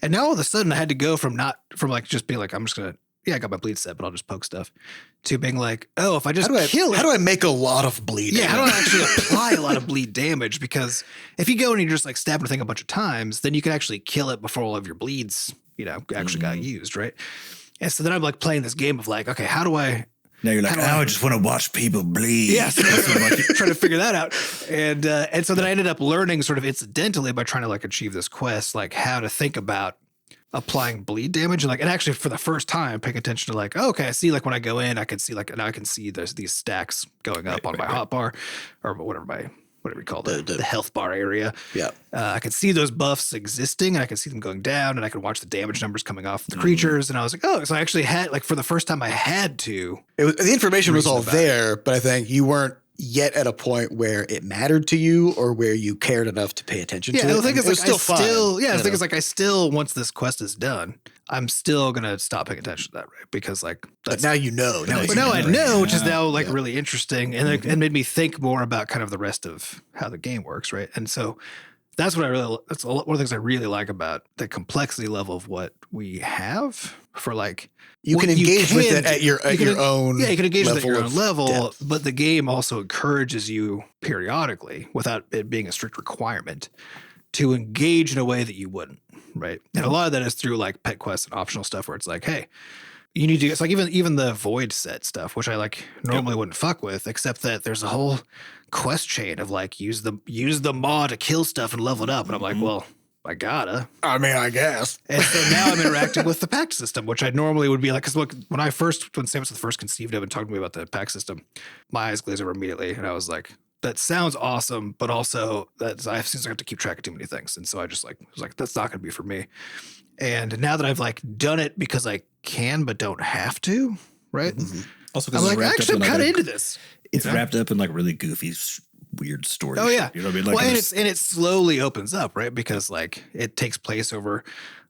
And now all of a sudden I had to go from like just being like, I'm just going to, I got my bleed set, but I'll just poke stuff, to being like, oh, if I just kill it. How do I make a lot of bleed? Yeah, how do I actually apply a lot of bleed damage? Because if you go and you just like stab a thing a bunch of times, then you can actually kill it before all of your bleeds, actually got used, right? And so then I'm like playing this game of like, okay, how do I... Now you're like, I just want to watch people bleed. Yeah, so I'm like trying to figure that out. And so then I ended up learning sort of incidentally by trying to like achieve this quest, like how to think about applying bleed damage, and actually for the first time paying attention to like, oh, okay, I see like when I go in, I can see like, now I can see there's these stacks going up on my hotbar or whatever we call the health bar area. Yeah. I can see those buffs existing, and I can see them going down, and I can watch the damage numbers coming off the creatures. And I was like, oh, so I actually had like for the first time I had to. The information was all there, but I think you weren't yet at a point where it mattered to you or where you cared enough to pay attention to it. The thing is, like, still fun. The thing is, like, I still, once this quest is done, I'm still going to stop paying attention to that, right? Because, like, but now you know. Now I know, which is now, like, really interesting. And it made me think more about kind of the rest of how the game works, right? And so that's what that's one of the things I really like about the complexity level of what we have for, like, you can engage with it at your own. Yeah, you can engage with it at your own level, but the game also encourages you periodically, without it being a strict requirement, to engage in a way that you wouldn't, right? And a lot of that is through like pet quests and optional stuff where it's like, hey, you need to. It's like even the void set stuff, which I like normally wouldn't fuck with, except that there's a whole quest chain of like use the maw to kill stuff and level it up, and I'm like, well, I gotta. I mean, I guess. And so now I'm interacting with the pact system, which I normally would be like, because look, when Samson first conceived of and talked to me about the pact system, my eyes glazed over immediately, and I was like, that sounds awesome, but also that I seems like I have to keep track of too many things, and so I just was like, that's not going to be for me. And now that I've like done it because I can but don't have to, right? Also, I'm like, actually, I'm kind of into this. It's wrapped up in like really goofy weird story. Oh yeah, you know what I mean? Like, well, and it slowly opens up, right? Because like it takes place over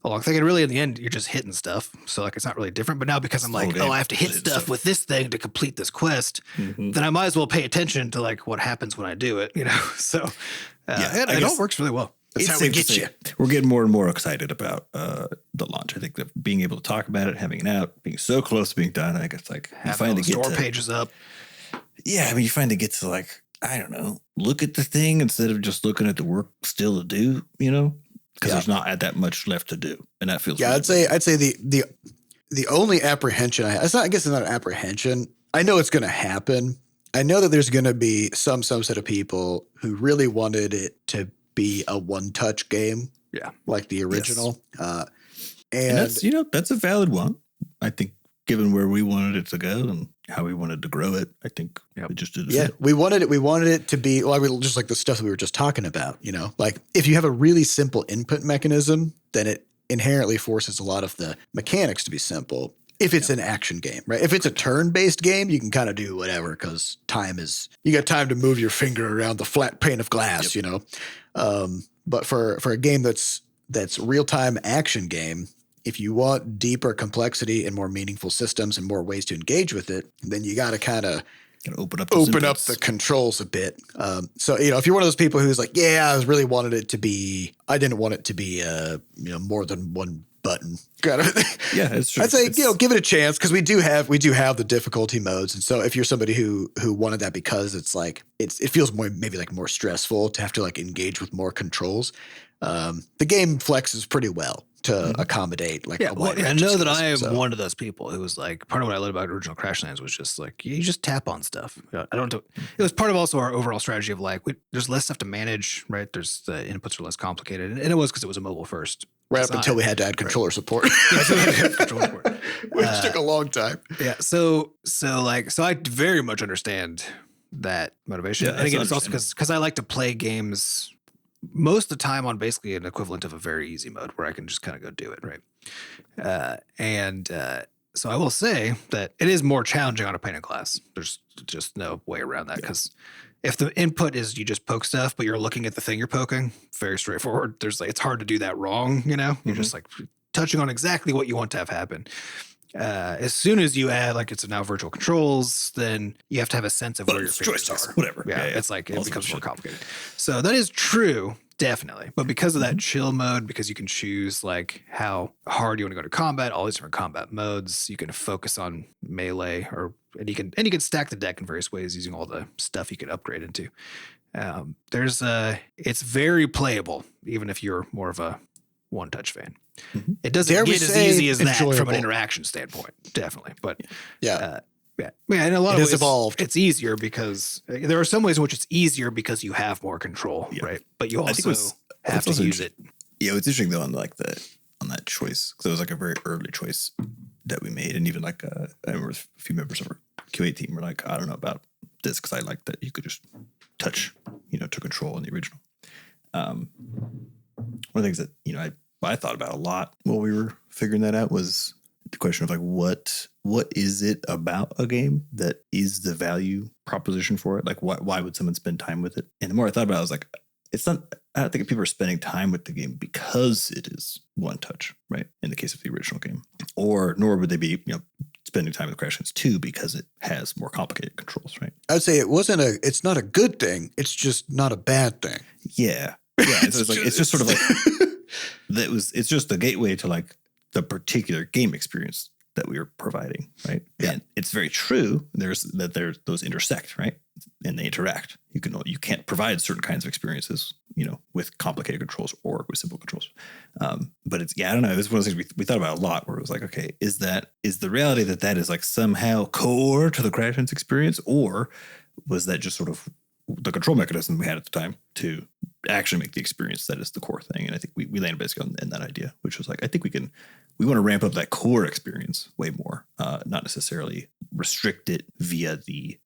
a long thing, and really in the end, you're just hitting stuff. So like it's not really different. But now because I'm like, I have to hit stuff with this thing to complete this quest, then I might as well pay attention to like what happens when I do it. You know, so it all works really well. That's how we get you. We're getting more and more excited about the launch. I think that being able to talk about it, having it out, being so close to being done, I think it's like you finally get store to, pages up. Yeah, I mean, you finally get to like, I don't know, look at the thing instead of just looking at the work still to do, you know, because there's not that much left to do, and that feels. Yeah, really I'd say the only apprehension I have, I guess it's not an apprehension. I know it's going to happen. I know that there's going to be some subset of people who really wanted it to be a one-touch game, like the original. Yes. And that's, you know, that's a valid one. I think given where we wanted it to go and how we wanted to grow it, I think we just did it. Yeah, we wanted it to be, just like the stuff that we were just talking about, you know, like if you have a really simple input mechanism, then it inherently forces a lot of the mechanics to be simple. If it's an action game, right? If it's a turn-based game, you can kind of do whatever because you got time to move your finger around the flat pane of glass, you know? But for a game that's real-time action game, if you want deeper complexity and more meaningful systems and more ways to engage with it, then you got to kind of open up the controls a bit. So, you know, if you're one of those people who's like, I didn't want it to be more than one button kind of thing. Yeah, it's true. I'd say, give it a chance because we do have the difficulty modes. And so if you're somebody who wanted that because it's like, it feels more stressful to have to like engage with more controls. The game flexes pretty well to accommodate like a wide range. I know that I am one of those people who was like, part of what I loved about original Crashlands was just like, you just tap on stuff. It was part of also our overall strategy of like, there's less stuff to manage, right? The inputs are less complicated. And it was because it was a mobile first. Right up until we had to add controller support. Which took a long time. Yeah. So I very much understand that motivation. Yeah, and again, it's also because I like to play games most of the time on basically an equivalent of a very easy mode where I can just kind of go do it, right? So I will say that it is more challenging on a painted glass. There's just no way around that because if the input is you just poke stuff, but you're looking at the thing you're poking, very straightforward. It's hard to do that wrong, you know? You're just like touching on exactly what you want to have happen. As soon as you add, like it's now virtual controls, then you have to have a sense of where your fingers are. Whatever. Yeah, it's like it becomes more complicated. So that is true, definitely. But because of that chill mode, because you can choose like how hard you want to go to combat, all these different combat modes, you can focus on melee and you can stack the deck in various ways using all the stuff you can upgrade into. It's very playable, even if you're more of a one-touch fan. It doesn't get as easy as that from an interaction standpoint, definitely. But and in a lot of ways, evolved. It's easier because there are some ways in which it's easier because you have more control, right? But you also have to use it. Yeah, it's interesting though on that choice because it was like a very early choice that we made, and even like I remember a few members of our QA team were like, I don't know about this because I like that you could just touch, to control in the original. One of the things that I thought about a lot while we were figuring that out was the question of like what is it about a game that is the value proposition for it? Like why would someone spend time with it? And the more I thought about it, I was like, it's not. I don't think people are spending time with the game because it is one touch, right? In the case of the original game, nor would they be spending time with Crashlands 2 because it has more complicated controls, right? I would say it's not a good thing. It's just not a bad thing. Yeah. So it's just sort of like it's just the gateway to like the particular game experience that we are providing, right? Yeah. And it's very true. There's those intersect, right? And they interact. You can't provide certain kinds of experiences, with complicated controls or with simple controls. But it's I don't know. It's one of those things we thought about a lot where it was like, okay, is the reality that is like somehow core to the Crashlands experience, or was that just sort of the control mechanism we had at the time to actually make the experience that is the core thing? And I think we landed basically in that idea, which was like, I think we want to ramp up that core experience way more, not necessarily restrict it via the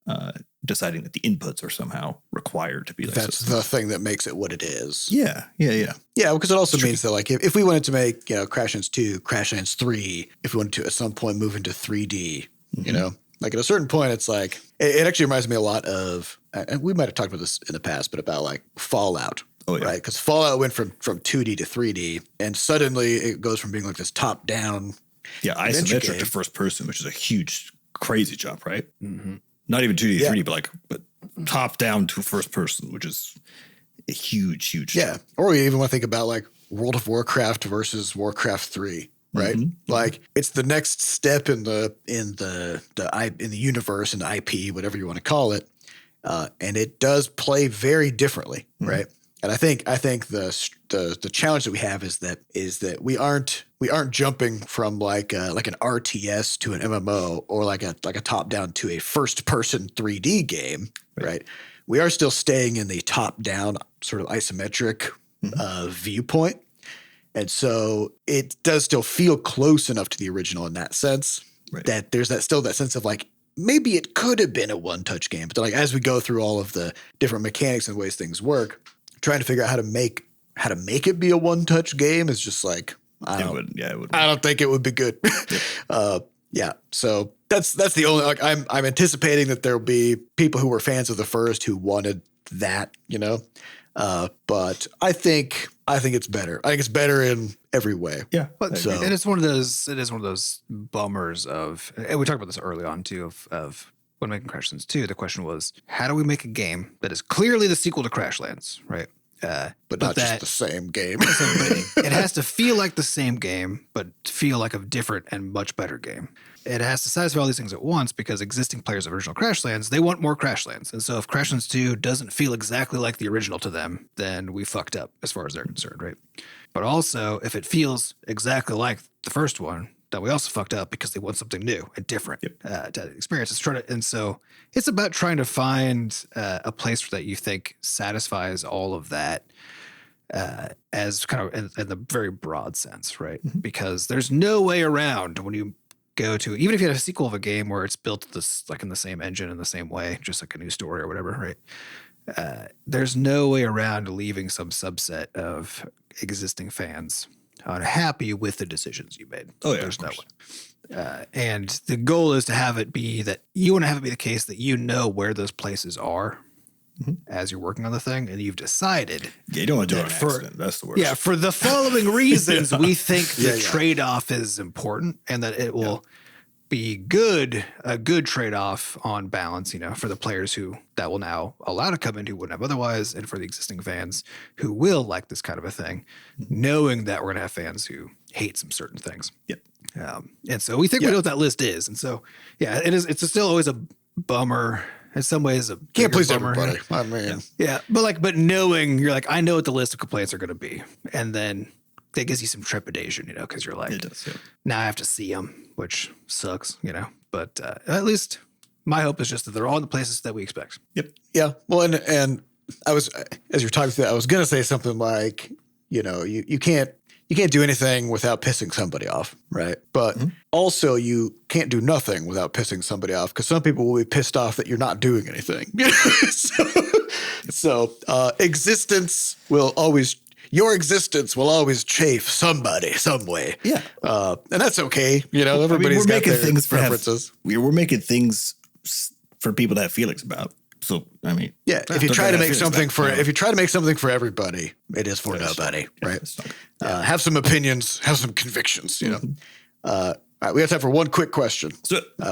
deciding that the inputs are somehow required to be like that's the thing that makes it what it is. Yeah, because it also means that like if we wanted to make Crashlands 2, Crashlands 3, if we wanted to at some point move into 3D, Like at a certain point, it's like it actually reminds me a lot of, and we might have talked about this in the past, but about like Fallout. Oh, yeah. Right, because Fallout went from 2D to 3D, and suddenly it goes from being like this top down. Yeah, isometric to first person, which is a huge, crazy jump, right? Mm-hmm. Not even 2D to 3D, but top down to first person, which is a huge jump. Yeah, or you even want to think about like World of Warcraft versus Warcraft 3, right? Mm-hmm. Like it's the next step in the universe and the IP, whatever you want to call it, and it does play very differently, right? And I think the challenge that we have is that we aren't jumping from like an RTS to an MMO or like a top down to a first person 3D game, right? We are still staying in the top down sort of isometric viewpoint, and so it does still feel close enough to the original in that sense that there's still that sense of like maybe it could have been a one touch game, but like as we go through all of the different mechanics and ways things work. Trying to figure out how to make it be a one-touch game is just like I don't think it would be good. So that's the only like I'm anticipating that there'll be people who were fans of the first who wanted that, but I think it's better. I think it's better in every way. Yeah, but and it's one of those bummers of, and we talked about this early on too of when making Crashlands 2, the question was, how do we make a game that is clearly the sequel to Crashlands, right? But not just the same game. It has to feel like the same game, but feel like a different and much better game. It has to satisfy all these things at once because existing players of original Crashlands, they want more Crashlands. And so if Crashlands 2 doesn't feel exactly like the original to them, then we fucked up as far as they're concerned, right? But also, if it feels exactly like the first one, that we also fucked up because they want something new and different to experience. And so it's about trying to find a place that you think satisfies all of that as kind of in the very broad sense, right? Mm-hmm. Because there's no way around when you go to, even if you have a sequel of a game where it's built this like in the same engine in the same way, just like a new story or whatever, right? There's no way around leaving some subset of existing fans unhappy with the decisions you made. Oh, yeah, there's no way. And the goal is to have it be that you want to have it be the case that you know where those places are as you're working on the thing, and you've decided. Yeah, you don't want to do it on accident. That's the worst. Yeah, for the following reasons, we think the trade-off is important, and that it will be a good trade-off on balance, for the players who that will now allow to come in who wouldn't have otherwise, and for the existing fans who will like this kind of a thing, knowing that we're going to have fans who hate some certain things. Yep. And so we think we know what that list is. And so, it's still always a bummer. In some ways, a can't please bummer. Everybody. I mean, but knowing you're like, I know what the list of complaints are going to be, and then that gives you some trepidation, because you're like, now I have to see them, which sucks, But at least my hope is just that they're all in the places that we expect. Yep. Yeah. Well, and I was, as you're talking through that, I was going to say something like, you can't do anything without pissing somebody off, right? But also you can't do nothing without pissing somebody off, because some people will be pissed off that you're not doing anything. So your existence will always chafe somebody, some way. Yeah. And that's okay. Everybody's got their preferences. We're making things for people to have feelings about. So, I mean, if you try to make something for everybody, it is for nobody, right? Have some opinions, have some convictions, All right, we have time for one quick question,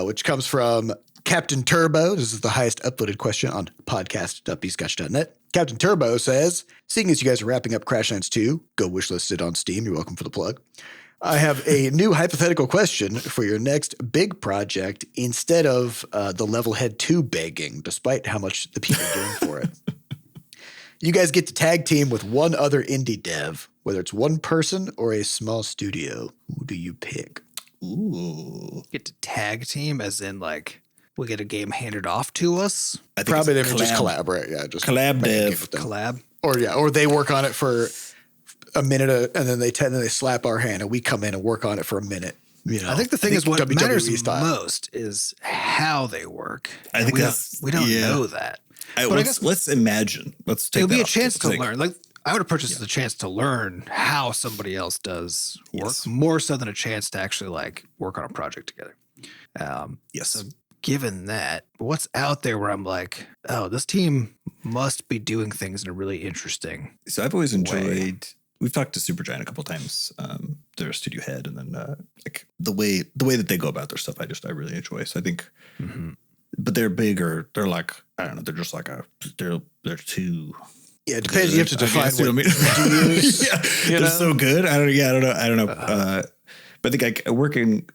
which comes from CaptainTurbo. This is the highest upvoted question on podcast.bscotch.net. CaptainTurbo says, seeing as you guys are wrapping up Crashlands 2, go wishlist it on Steam. You're welcome for the plug. I have a new hypothetical question for your next big project instead of the Levelhead 2 begging, despite how much the people are doing for it. You guys get to tag team with one other indie dev, whether it's one person or a small studio. Who do you pick? Ooh. Get to tag team as in like we get a game handed off to us? I think probably they would just collaborate. Yeah, just collab dev. Collab. Or they work on it for a minute and then they slap our hand and we come in and work on it for a minute. I think the thing is what WWE matters style. Most is how they work. I think we don't know that. Let's imagine. Let's take. It'll be a chance to learn. Like I would approach this as a chance to learn how somebody else does work, more so than a chance to actually like work on a project together. Yes. So given that, what's out there where I'm like, oh, this team must be doing things in a really interesting So I've always enjoyed. way. We've talked to Supergiant a couple times. Their studio head, and then like the way that they go about their stuff, I really enjoy. So I think, but they're bigger. They're like, I don't know. They're just like they're too. Yeah, it depends. You have to define guess, you know what what I mean? to use. Yeah, they're so good. I don't know. But I think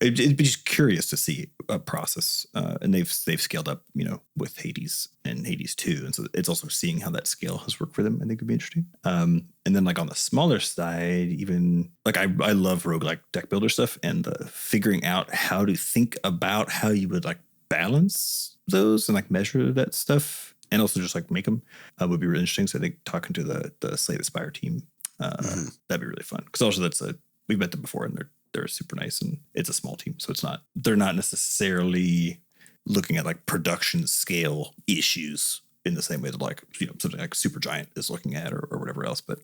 it'd be just curious to see a process, and they've scaled up, with Hades and Hades 2, and so it's also seeing how that scale has worked for them. I think would be interesting. And then like on the smaller side, even like I love roguelike deck builder stuff, and the figuring out how to think about how you would like balance those and like measure that stuff, and also just like make them would be really interesting. So I think talking to the Slay the Spire team, that'd be really fun, because also we've met them before, and they're super nice, and it's a small team, so they're not necessarily looking at like production scale issues in the same way that like something like Supergiant is looking at or whatever else. But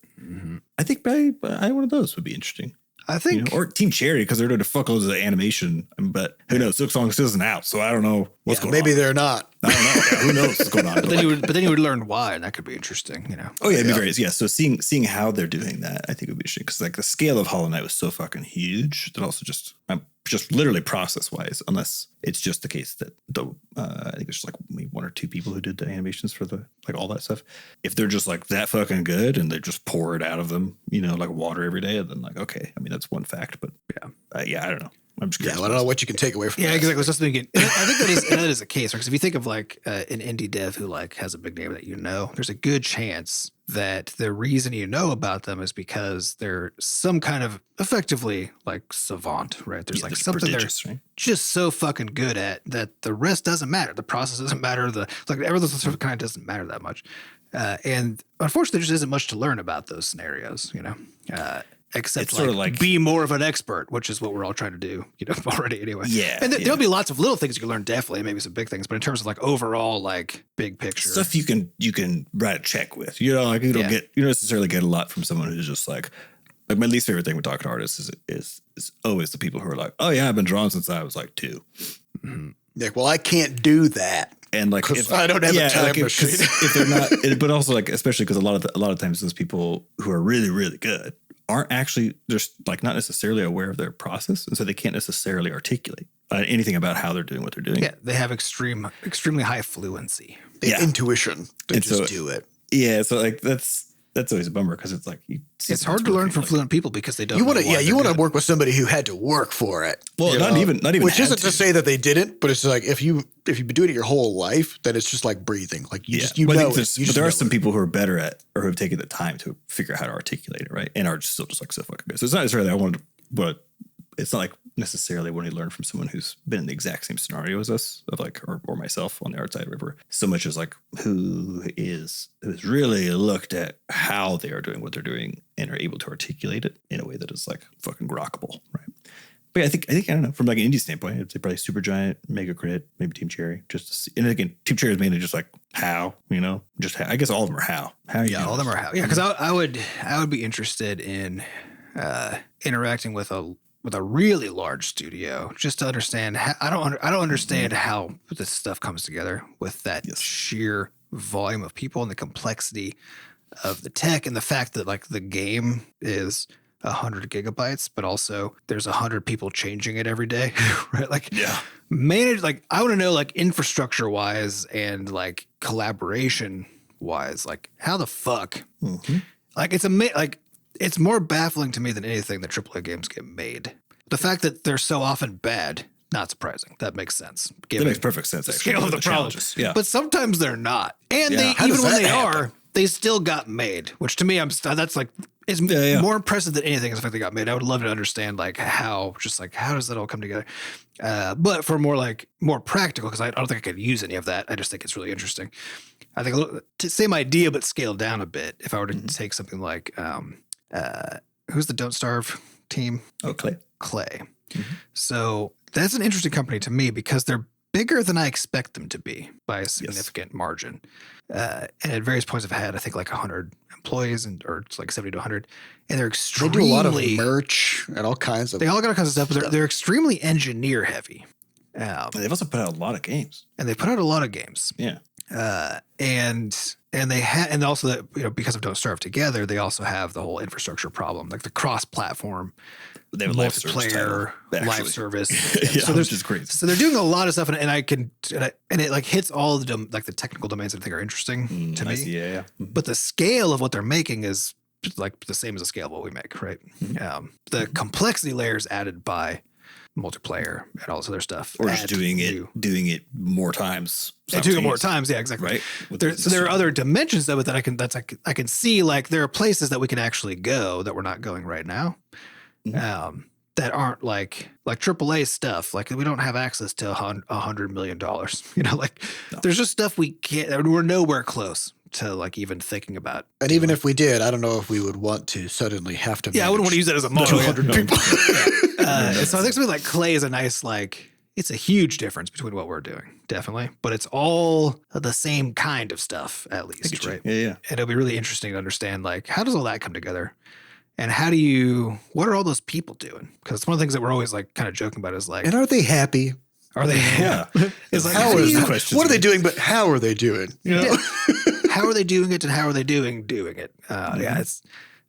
I think one of those would be interesting. I think, or Team Cherry, because they're doing a fuckloads of animation, but who knows? Silksong still isn't out, so I don't know what's going on. Maybe they're not. I don't know. Yeah, who knows what's going on? but then you would learn why, and that could be interesting. Oh yeah, it'd be very So seeing how they're doing that, I think would be interesting, because like the scale of Hollow Knight was so fucking huge that also just literally process wise, unless it's just the case that I think it's just like maybe one or two people who did the animations for the like all that stuff. If they're just like that fucking good and they just pour it out of them, like water every day, and then like, okay, I mean that's one fact, but I don't know. I'm just curious. I don't know what you can take away from that. Yeah, exactly. So I think that is a case, because if you think of like an indie dev who like has a big name that there's a good chance that the reason about them is because they're some kind of effectively like savant, right? There's like something they're just so fucking good at that the rest doesn't matter. The process doesn't matter. Everything sort of kind of doesn't matter that much. And unfortunately, there just isn't much to learn about those scenarios, except it's sort of like be more of an expert, which is what we're all trying to do, already anyway. Yeah. And there'll be lots of little things you can learn, definitely, maybe some big things, but in terms of like overall, like big picture stuff, you can write a check with, you don't necessarily get a lot from someone who's just like my least favorite thing with talking to artists is always the people who are like, oh yeah, I've been drawing since I was like 2. Like, well, I can't do that. And like, if I don't have a time machine, if they're not, but also like, especially because a lot of times those people who are really, really good aren't actually just like not necessarily aware of their process, and so they can't necessarily articulate anything about how they're doing what they're doing. Yeah, they have extremely high fluency, intuition. They just do it. Yeah, so like that's always a bummer, because it's like it's hard to learn from fluent people because they don't. You want to work with somebody who had to work for it. Well, not even. Which isn't to say that they didn't, but it's like if you've been doing it your whole life, then it's just like breathing. Like but there are some people who are better at, or who have taken the time to figure out how to articulate it, right, and are still just like so fucking good. So it's not necessarily but it's not like necessarily when you learn from someone who's been in the exact same scenario as us, of like, or myself on the art side, or whatever, so much as like who's really looked at how they are doing what they're doing and are able to articulate it in a way that is like fucking grokkable, right? But yeah, I think I don't know, from like an indie standpoint, I'd say probably Supergiant, Mega Crit, maybe Team Cherry, just to see. And again, Team Cherry is mainly just like how, just how. I guess all of them are how. All of them are how. Yeah, because I would be interested in interacting with a really large studio, just to understand. I don't understand how this stuff comes together with that sheer volume of people and the complexity of the tech, and the fact that like the game is 100 gigabytes, but also there's 100 people changing it every day, right? Like, manage. Like, I want to know, like, infrastructure wise and like collaboration wise, like how the fuck, like it's more baffling to me than anything that AAA games get made. The fact that they're so often bad, not surprising. That makes sense. That makes perfect sense. The scale of the problem. Yeah. But sometimes they're not. And even when they are, they still got made, which to me, that's like, is more impressive than anything is the fact they got made. I would love to understand like how does that all come together? But for more practical, because I don't think I could use any of that. I just think it's really interesting. I think same idea, but scaled down a bit. If I were to take something like, who's the Don't Starve team? Oh, Clay. So that's an interesting company to me because they're bigger than I expect them to be by a significant margin. And at various points have had, I think, like 100 employees, or it's like 70 to 100. And they're extremely... They do a lot of merch and all kinds of... They all got all kinds of stuff, but they're extremely engineer heavy. They've also put out a lot of games. And they put out a lot of games. Yeah. And they had, and also that, you know, because of Don't Starve Together, they also have the whole infrastructure problem, like the cross-platform They have a live service multiplayer title, live service. Yeah, so which is crazy. So they're doing a lot of stuff, and it like hits all the like the technical domains that I think are interesting to me. Yeah. But the scale of what they're making is like the same as the scale of what we make, right? The complexity layers added by multiplayer and all this other stuff, or just doing it more times. And doing it more times, yeah, exactly. Right. So there are other dimensions of it that I can see. Like there are places that we can actually go that we're not going right now. That aren't like AAA stuff. Like we don't have access to $100 million. You know, like there's just stuff we can't. We're nowhere close to like even thinking about. And even if we did, I don't know if we would want to suddenly have to. Yeah, I wouldn't want to use that as a model. 200 people. And so I think something like Clay is a nice like. It's a huge difference between what we're doing, definitely. But it's all the same kind of stuff, at least, right? Yeah. And it'll be really interesting to understand like how does all that come together. And what are all those people doing? Because it's one of the things that we're always like kind of joking about is like, And are they happy? are they? Yeah. It's like, How is the question? What are they doing? But how are they doing? You know? how are they doing it, and how are they doing it? Yeah, it's.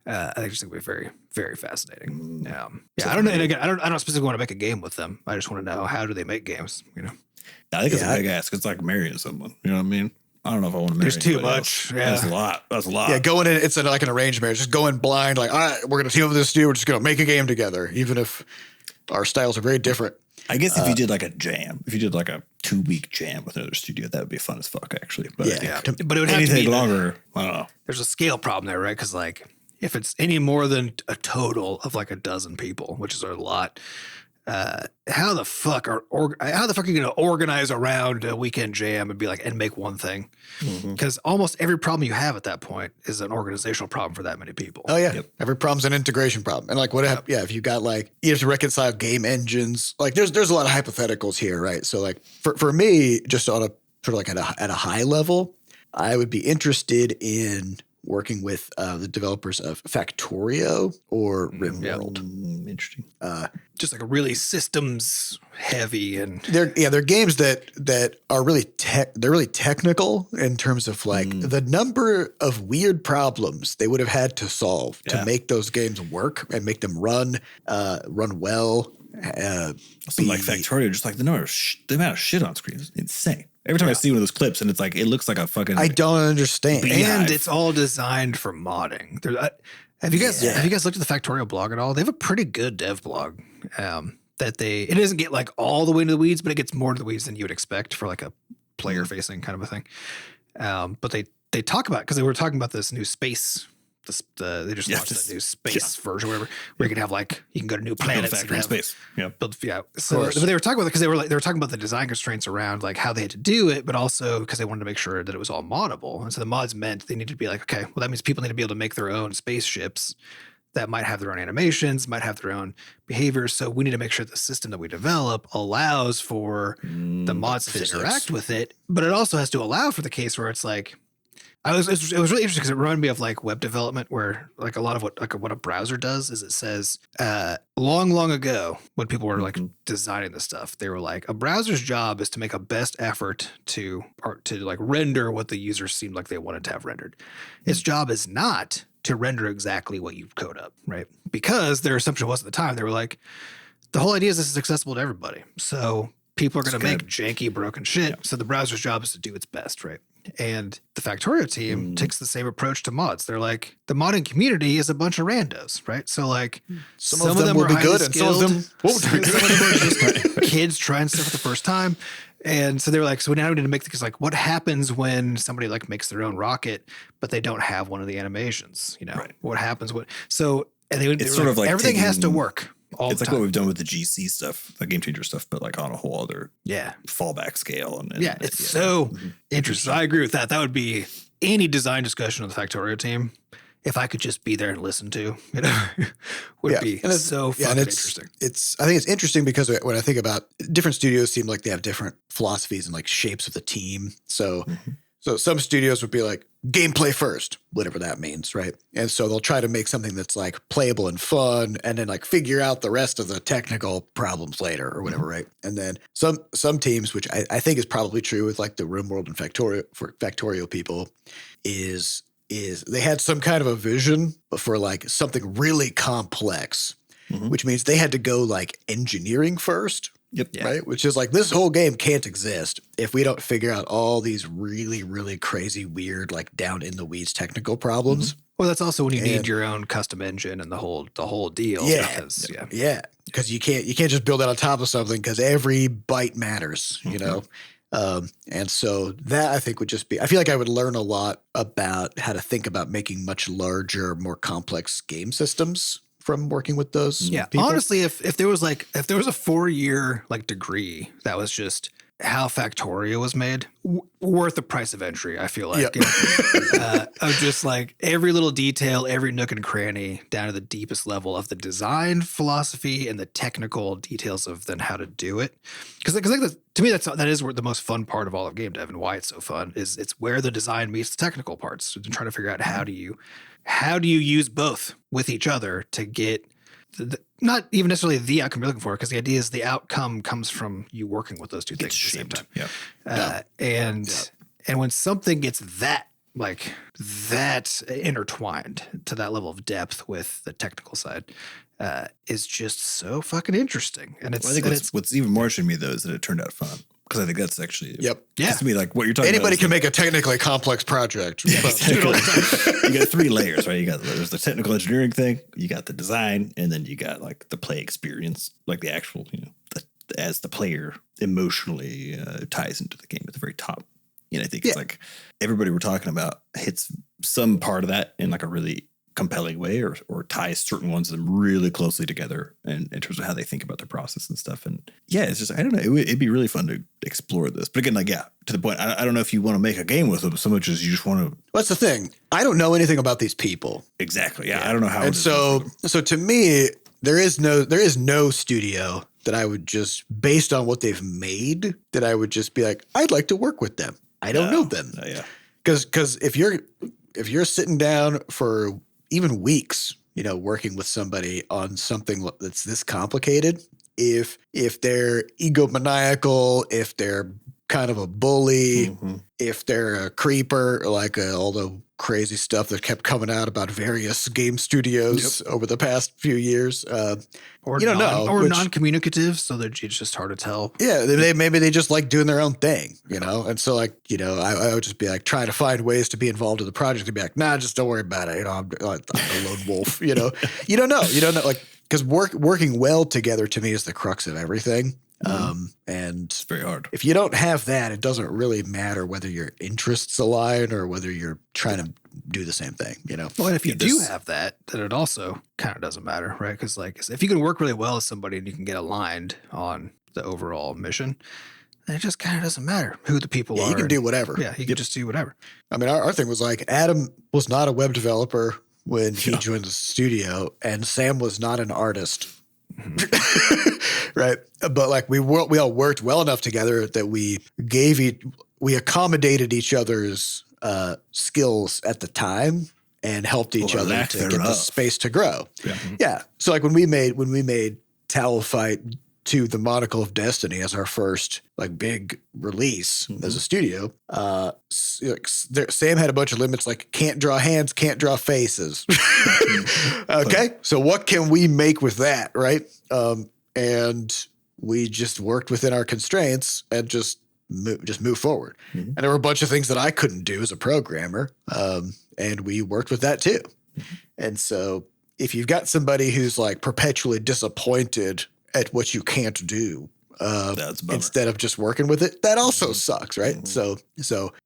I just think it'll be very, very fascinating. I don't know. And again, I don't specifically want to make a game with them. I just want to know how do they make games. You know, I think it's a big ask. It's like marrying someone. You know what I mean? I don't know if I want to marry. There's too much. Yeah. That's a lot. That's a lot. Yeah, going in, it's like an arranged marriage. Just going blind, like, all right, we're going to team up with this dude. We're just going to make a game together, even if our styles are very different. I guess if you did like a jam, if you did like a 2-week jam with another studio, that would be fun as fuck, actually. But but it would have to be longer. I don't know. There's a scale problem there, right? Because like if it's any more than a total of like a dozen people, which is a lot. How the fuck are you going to organize around a weekend jam and be like and make one thing? Because almost every problem you have at that point is an organizational problem for that many people. Oh yeah, every problem's an integration problem. And like if you got like you have to reconcile game engines, like there's a lot of hypotheticals here, right? So like for me, just on a sort of like at a high level, I would be interested in working with the developers of Factorio or RimWorld. Interesting. Just like a really systems heavy and they're games that are really they're really technical in terms of like the number of weird problems they would have had to solve to make those games work and make them run well. Something like Factorio, just like the amount of shit on screen is insane. Every time I see one of those clips, and it's like it looks like a fucking. I don't understand. And it's all designed for modding. Have you guys looked at the Factorio blog at all? They have a pretty good dev blog. It doesn't get like all the way into the weeds, but it gets more to the weeds than you would expect for like a player facing kind of a thing. But they talk about because they were talking about this new space. They just launched that new space version, or whatever, where you can have like you can go to new planets, factory in space. So they were talking about it because they were talking about the design constraints around like how they had to do it, but also because they wanted to make sure that it was all moddable. And so the mods meant they needed to be like, okay, well that means people need to be able to make their own spaceships that might have their own animations, might have their own behaviors. So we need to make sure the system that we develop allows for the mods to interact with it, but it also has to allow for the case where it's like. It was really interesting because it reminded me of like web development where like a lot of what a browser does is it says long ago when people were like designing this stuff, they were like a browser's job is to make a best effort to like render what the user seemed like they wanted to have rendered. Its job is not to render exactly what you code up, right? Because their assumption was at the time, they were like, the whole idea is this is accessible to everybody. So people are going to make janky, broken shit. Yeah. So the browser's job is to do its best, right? And the Factorio team takes the same approach to mods. They're like, the modding community is a bunch of randos, right? So like some of them will be good and some of them won't be good. Some of them are just kids trying stuff for the first time. And so they were like, so now we need to make things like what happens when somebody like makes their own rocket, but they don't have one of the animations, you know, what happens when, so, and they sort of like everything has to work. It's like what we've done with the GC stuff, the Game Changer stuff, but like on a whole other fallback scale. And it's so interesting. I agree with that. That would be any design discussion of the Factorio team. If I could just be there and listen to, you know, would be so fucking interesting. I think it's interesting because when I think about different studios seem like they have different philosophies and like shapes of the team. So So some studios would be like gameplay first, whatever that means, right? And so they'll try to make something that's like playable and fun, and then like figure out the rest of the technical problems later or whatever, right? And then some teams, which I think is probably true with like the RimWorld and Factorio people, is they had some kind of a vision for like something really complex, which means they had to go like engineering first. Yep. Yeah. Right. Which is like, this whole game can't exist if we don't figure out all these really, really crazy, weird, like down in the weeds technical problems. Well, that's also when you need your own custom engine and the whole deal. Yeah. Because you can't just build that on top of something, because every byte matters, you know? And so that I think would just be, I feel like I would learn a lot about how to think about making much larger, more complex game systems from working with those people. Honestly, if there was a 4-year like degree that was just how Factorio was made, worth the price of entry, I feel like. Of just like every little detail, every nook and cranny, down to the deepest level of the design philosophy and the technical details of then how to do it. Because to me, that is the most fun part of all of game dev, and why it's so fun is it's where the design meets the technical parts. So trying to figure out how do you use both with each other to get not even necessarily the outcome you're looking for, because the idea is the outcome comes from you working with those two things at the same time. And when something gets that intertwined to that level of depth with the technical side, is just so fucking interesting. And I think what's even more interesting to me though is that it turned out fun. Because I think that's actually to me like what you're talking about. Anybody can make a technically complex project. You got 3 layers, right? There's the technical engineering thing, you got the design, and then you got like the play experience, like the actual, as the player emotionally ties into the game at the very top. And I think it's like everybody we're talking about hits some part of that in like a really compelling way, or ties certain ones of them really closely together in terms of how they think about their process and stuff. And it's just, I don't know, it'd be really fun to explore this. But again, like, to the point, I don't know if you want to make a game with them so much as you just want to. What's the thing? I don't know anything about these people. Exactly. Yeah. I don't know how. And so to me, there is no studio that I would just, based on what they've made, that I would just be like, I'd like to work with them. I don't know them. Because if you're sitting down for even weeks, working with somebody on something that's this complicated, if they're egomaniacal, if they're kind of a bully, if they're a creeper, like all the crazy stuff that kept coming out about various game studios over the past few years, or non-communicative, so that it's just hard to tell. Yeah, maybe they just like doing their own thing, and so like I would just be like trying to find ways to be involved in the project and be like, nah, just don't worry about it. I'm a lone wolf. You don't know, like, because working well together to me is the crux of everything. And it's very hard. If you don't have that, it doesn't really matter whether your interests align or whether you're trying to do the same thing, Well, and if you do have that, then it also kind of doesn't matter, right? Because like, if you can work really well with somebody and you can get aligned on the overall mission, then it just kind of doesn't matter who the people are. You can do whatever. Yeah, you can just do whatever. I mean, our thing was like, Adam was not a web developer when he joined the studio, and Sam was not an artist. Right. But like we all worked well enough together that we accommodated each other's skills at the time and helped each other to get the space to grow. Yeah. So like when we made Talfight to the Monocle of Destiny as our first like big release as a studio, Sam had a bunch of limits, like can't draw hands, can't draw faces. Okay, so what can we make with that, right? And we just worked within our constraints and just move forward. And there were a bunch of things that I couldn't do as a programmer, and we worked with that too. And so if you've got somebody who's like perpetually disappointed at what you can't do, instead of just working with it, that also sucks, right? So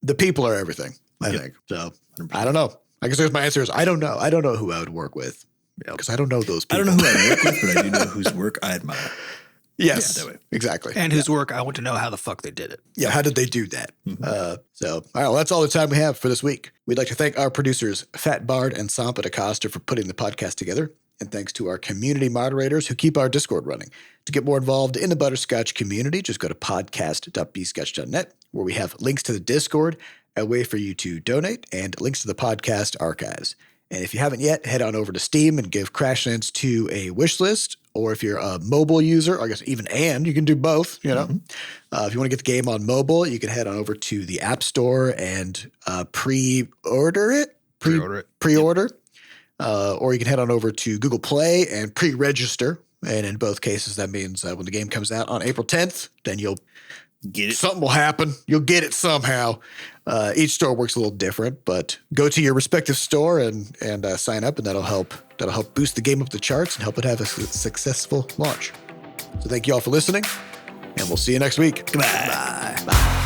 the people are everything, I think. So 100%. I don't know. I guess my answer is I don't know. I don't know who I would work with because I don't know those people. I don't know who I work with, but I do know whose work I admire. Yes, exactly. And whose work I want to know how the fuck they did it. Yeah, how did they do that? All right, well, that's all the time we have for this week. We'd like to thank our producers, Fat Bard and Sampa DaCosta, for putting the podcast together. And thanks to our community moderators who keep our Discord running. To get more involved in the Butterscotch community, just go to podcast.bscotch.net, where we have links to the Discord, a way for you to donate, and links to the podcast archives. And if you haven't yet, head on over to Steam and give Crashlands 2 a wish list. Or if you're a mobile user, or I guess even you can do both, you know. If you want to get the game on mobile, you can head on over to the App Store and pre-order it. Pre-order. Or you can head on over to Google Play and pre-register. And in both cases, that means when the game comes out on April 10th, then you'll get it. Something will happen. You'll get it somehow. Each store works a little different, but go to your respective store and sign up, and that'll help boost the game up the charts and help it have a successful launch. So thank you all for listening, and we'll see you next week. Goodbye. Bye.